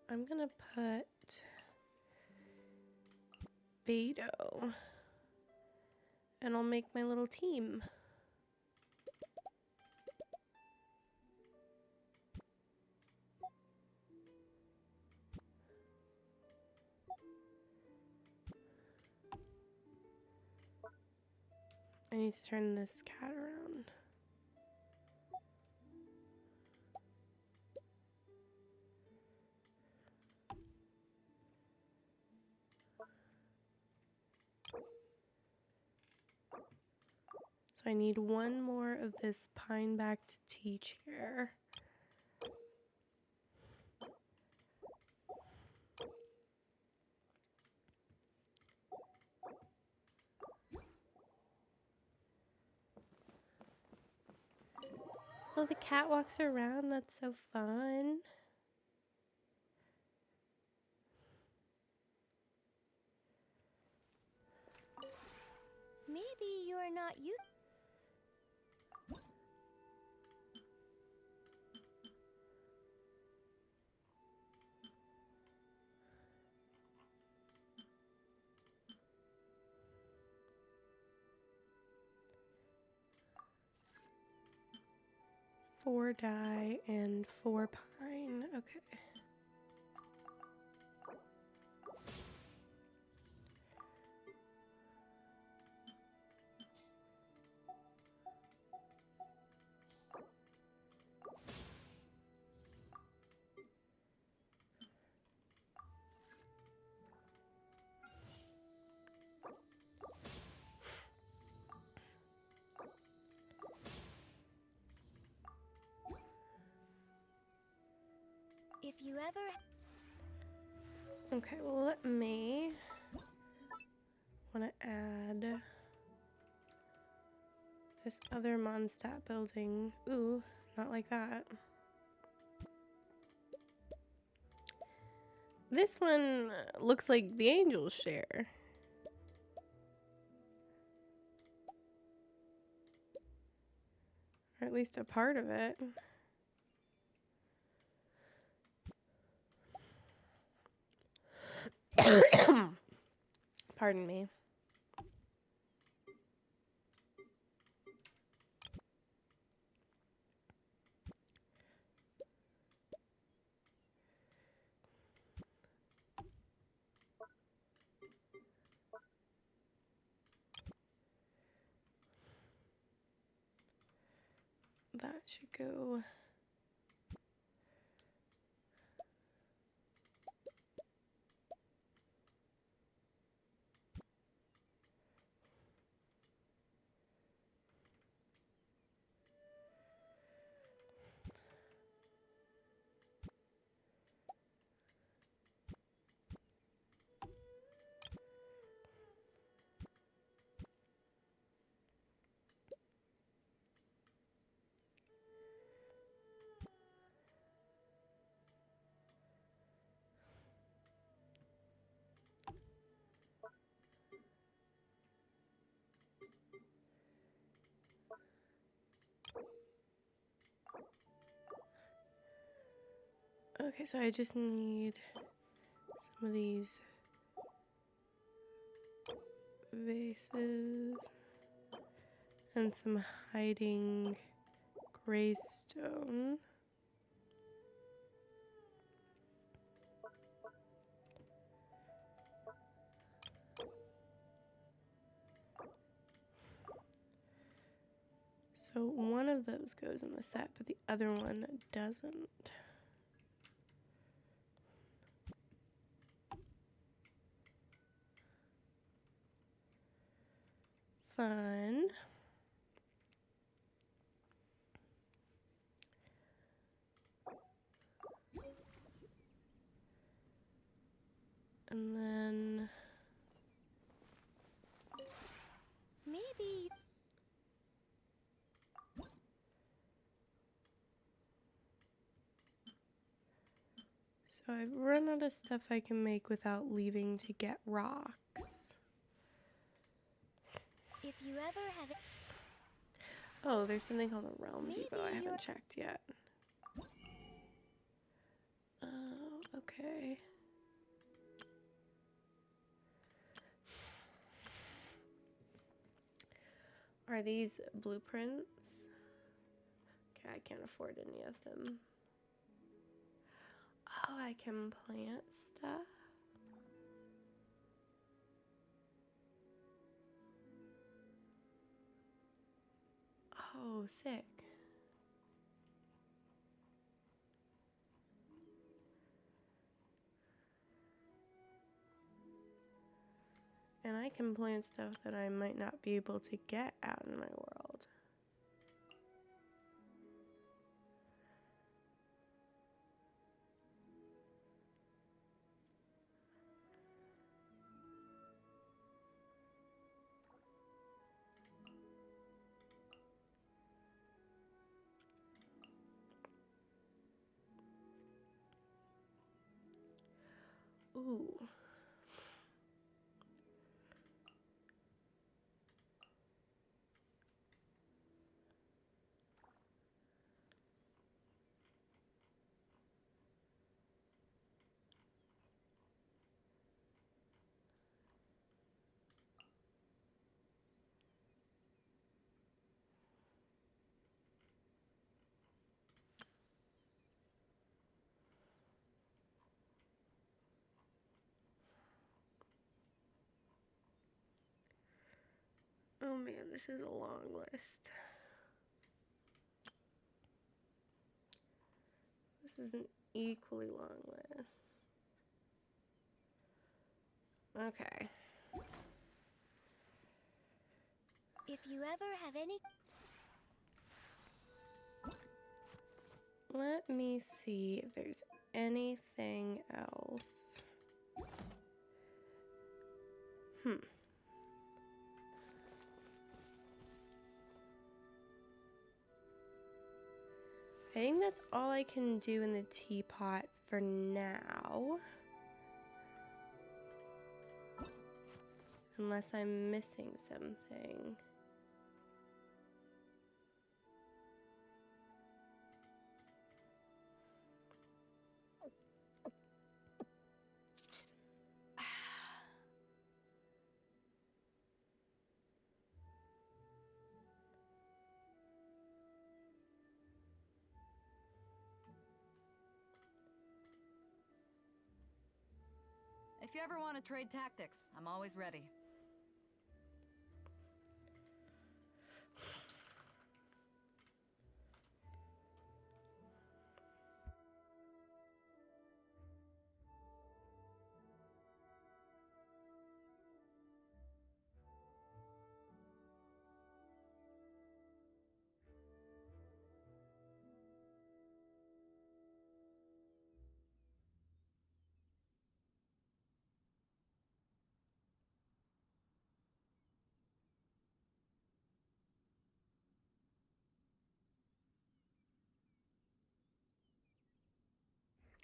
I'm gonna put Beto, and I'll make my little team. I need to turn this cat around. So I need 1 more of this pine-backed tea chair. Oh, the cat walks around. That's so fun. Maybe you're not you. Four dye and 4 pine. Okay. If you ever. Okay, well, let me want to add this other Mondstadt building. Ooh, not like that. This one looks like the angels share. Or at least a part of it. Pardon me. That should go. Okay, so I just need some of these vases and some hiding greystone. So one of those goes in the set, but the other one doesn't. Fun. And then Maybe. so I've run out of stuff I can make without leaving to get rocks. If you ever have. Oh, there's something called a realm Maybe depot I you're- haven't checked yet. Oh, okay. Are these blueprints? Okay, I can't afford any of them. Oh, I can plant stuff. Oh, sick. And I can plant stuff that I might not be able to get out in my world. Ooh. Oh man, this is a long list. This is an equally long list. Okay. If you ever have any. Let me see if there's anything else. I think that's all I can do in the teapot for now. Unless I'm missing something. If you ever want to trade tactics, I'm always ready.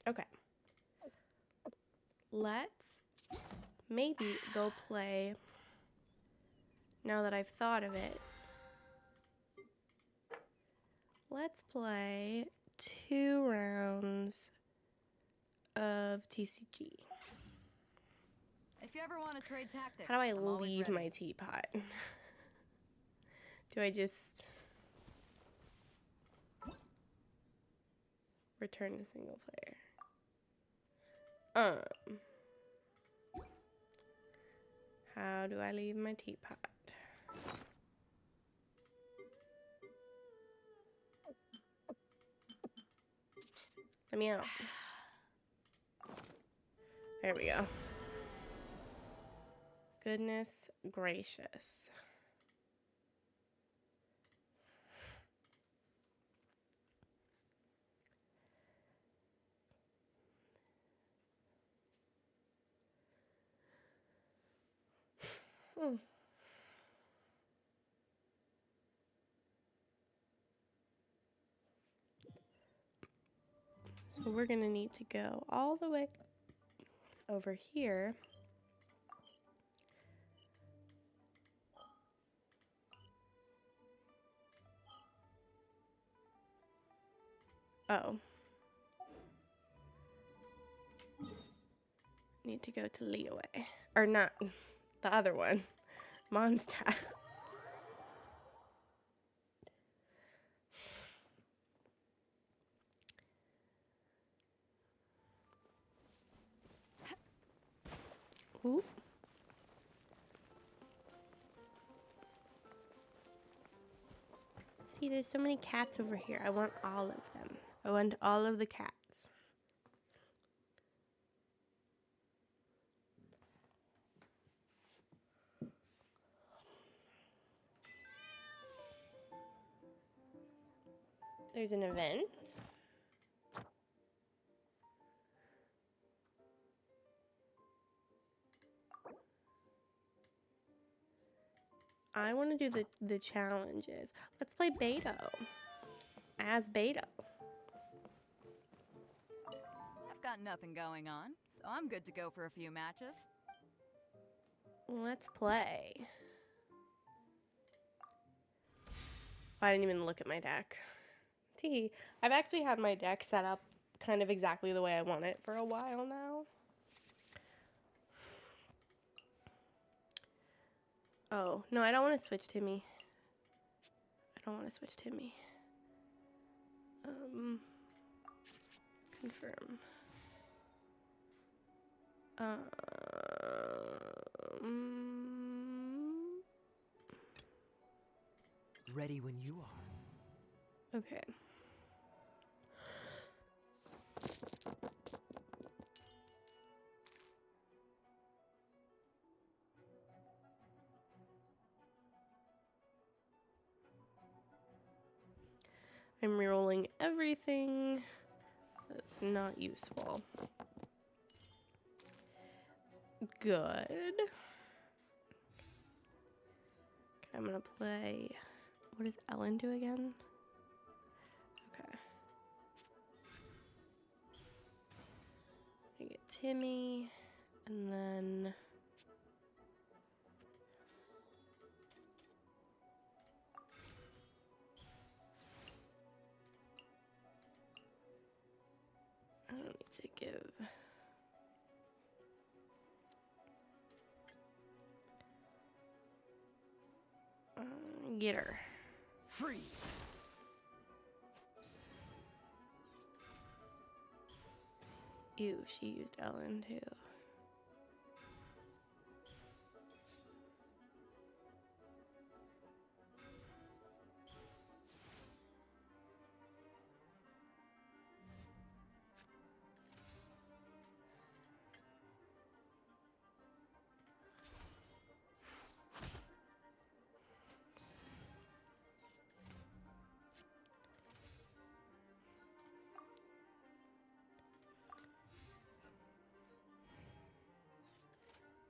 Okay. Let's maybe go play, now that I've thought of it, let's play 2 rounds of TCG. If you ever want to trade tactics, How do I I'm always leave ready. my teapot? Do I just return to single player? How do I leave my teapot? Let me out. There we go. Goodness gracious. So we're gonna need to go all the way over here. Oh. Need to go to Leeway. Or not, the other one. Mondstadt. Ooh. See, there's so many cats over here. I want all of them. I want all of the cats. There's an event. I want to do the challenges. Let's play Beto. As Beto. I've got nothing going on, so I'm good to go for a few matches. Let's play. I didn't even look at my deck. I've actually had my deck set up kind of exactly the way I want it for a while now. Oh, no, I don't want to switch Timmy. I don't want to switch Timmy. Confirm. Ready when you are. Okay. I'm rerolling everything that's not useful. Good. I'm gonna play. What does Ellen do again? Okay. I get Timmy, and then give? Get her. Freeze! Ew, she used Ellen too.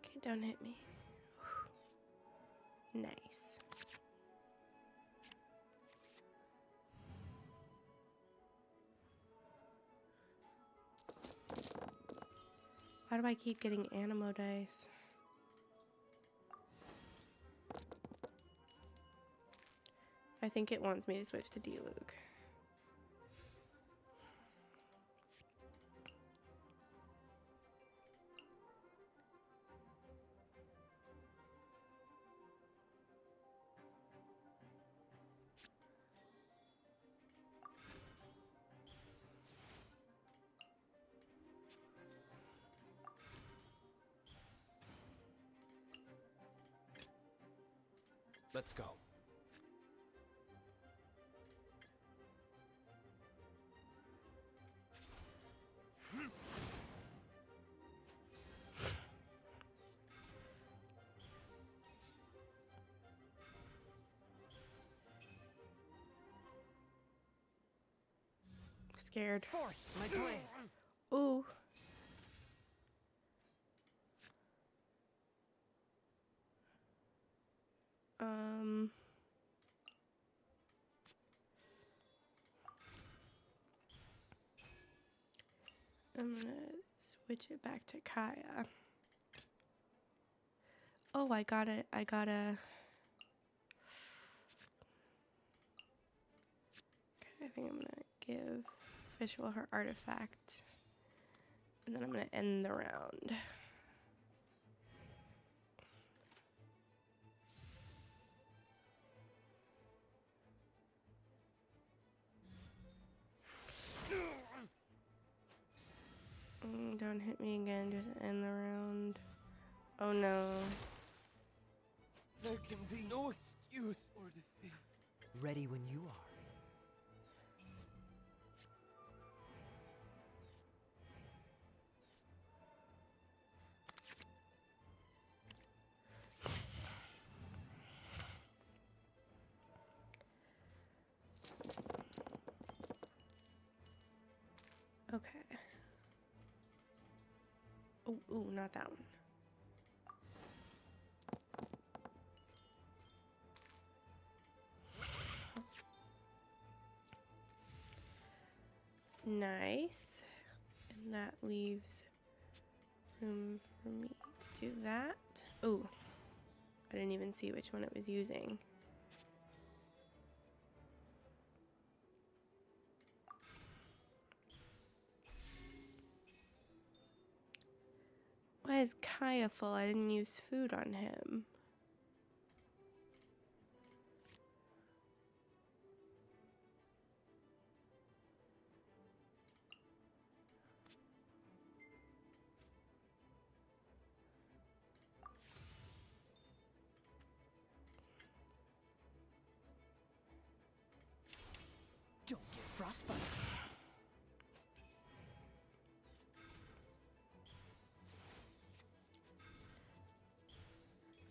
Okay, don't hit me. Nice. Why do I keep getting animo dice? I think it wants me to switch to D-Luke. Let's go. Scared. Forth, my blade. Ooh. I'm gonna switch it back to Kaya. Oh, I gotta okay, I think I'm gonna give Official her artifact. And then I'm gonna end the round. Don't hit me again, just end the round. Oh no. There can be no excuse or defeat. Ready when you are. Okay. Oh, ooh, not that one. Nice. And that leaves room for me to do that. Oh, I didn't even see which one it was using. Why is Kaya full? I didn't use food on him. Don't get frostbite.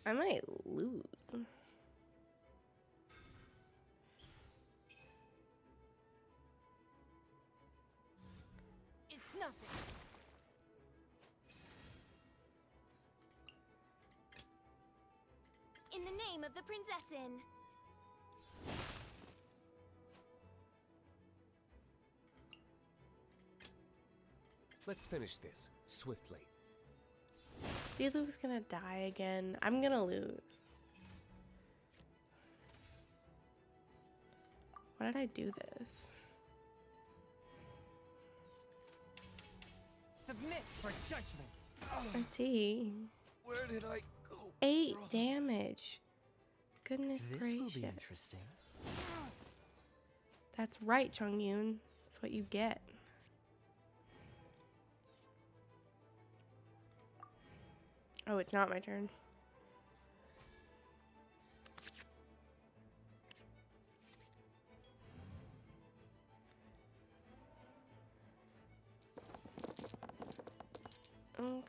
I might lose. It's nothing. In the name of the Prinzessin. Let's finish this swiftly. D-Luke's gonna die again. I'm gonna lose. Why did I do this? Submit for judgment. Gee. Where did I go? 8 damage. Goodness This gracious. will be interesting. That's right, Chongyun. That's what you get. Oh, it's not my turn. Okay.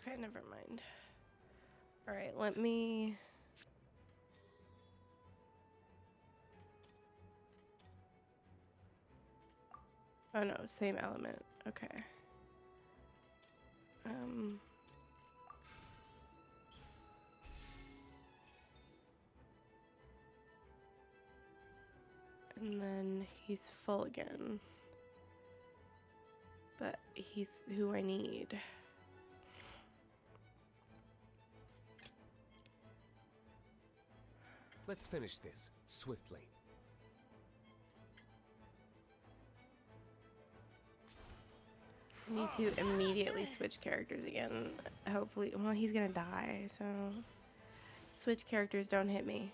Okay, never mind. All right, let me... Oh no, same element. Okay. And then he's full again. But he's who I need. Let's finish this swiftly. I need to immediately switch characters again. Hopefully, well, he's gonna die, so... Switch characters, don't hit me.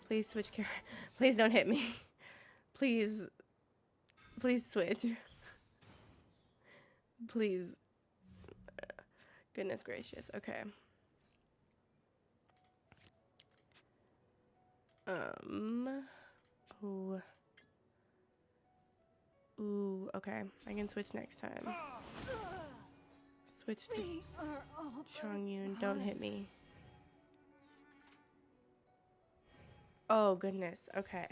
Please switch please don't hit me. Please. Please switch. Please. Goodness gracious. Okay. Ooh. Ooh, okay. I can switch next time. Switch to Chongyun. Don't hit me. Oh, goodness. Okay.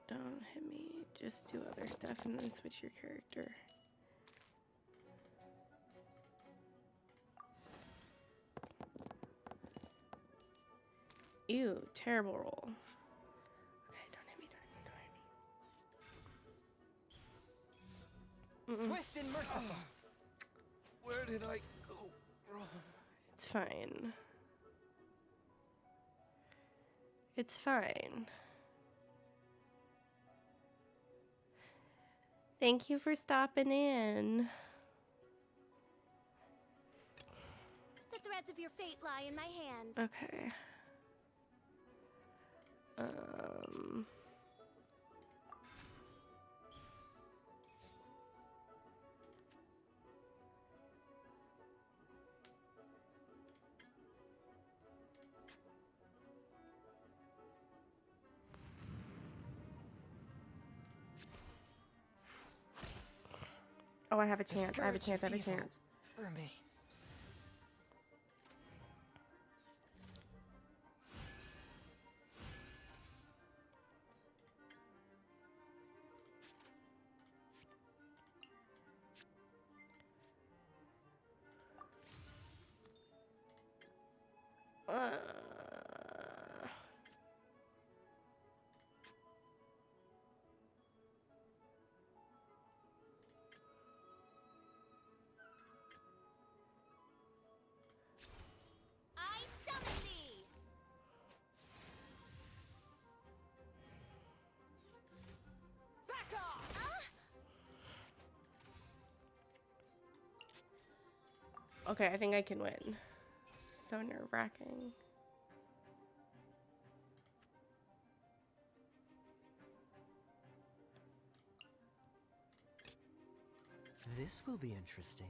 Don't hit me. Just do other stuff and then switch your character. Ew, terrible roll. Okay, don't hit me, don't hit me, don't hit me. Swift and merciful. Where did I go wrong? It's fine. It's fine. Thank you for stopping in. The threads of your fate lie in my hands. Okay. Oh, I have a chance. I have a chance. I have a chance. Remains. I summon thee! Back off! Okay, I think I can win. So nerve-wracking. This will be interesting.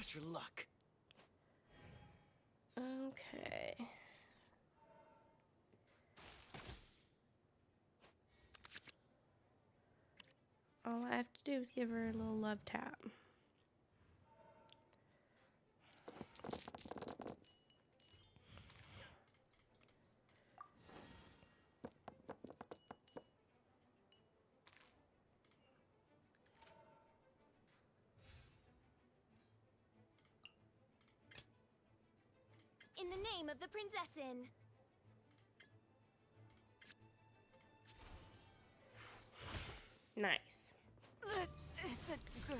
Test your luck. Okay. All I have to do is give her a little love tap. In the name of the Prinzessin. Nice. That's good.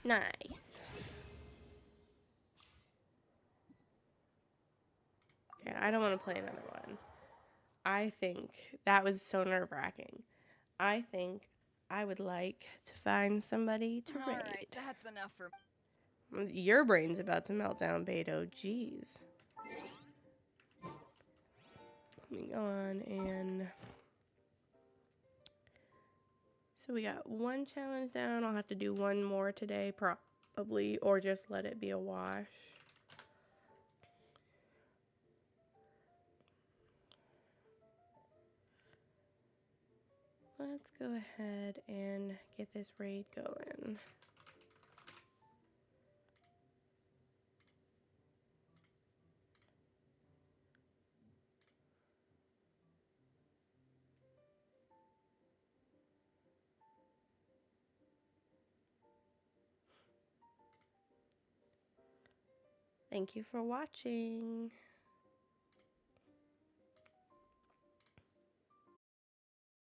Nice. Okay, I don't want to play another one. I think that was so nerve-wracking. I think I would like to find somebody to All raid. right, that's enough for. Your brain's about to melt down, Beto. Jeez. Coming on and... So we got one challenge down. I'll have to do one more today, probably, or just let it be a wash. Let's go ahead and get this raid going. Thank you for watching.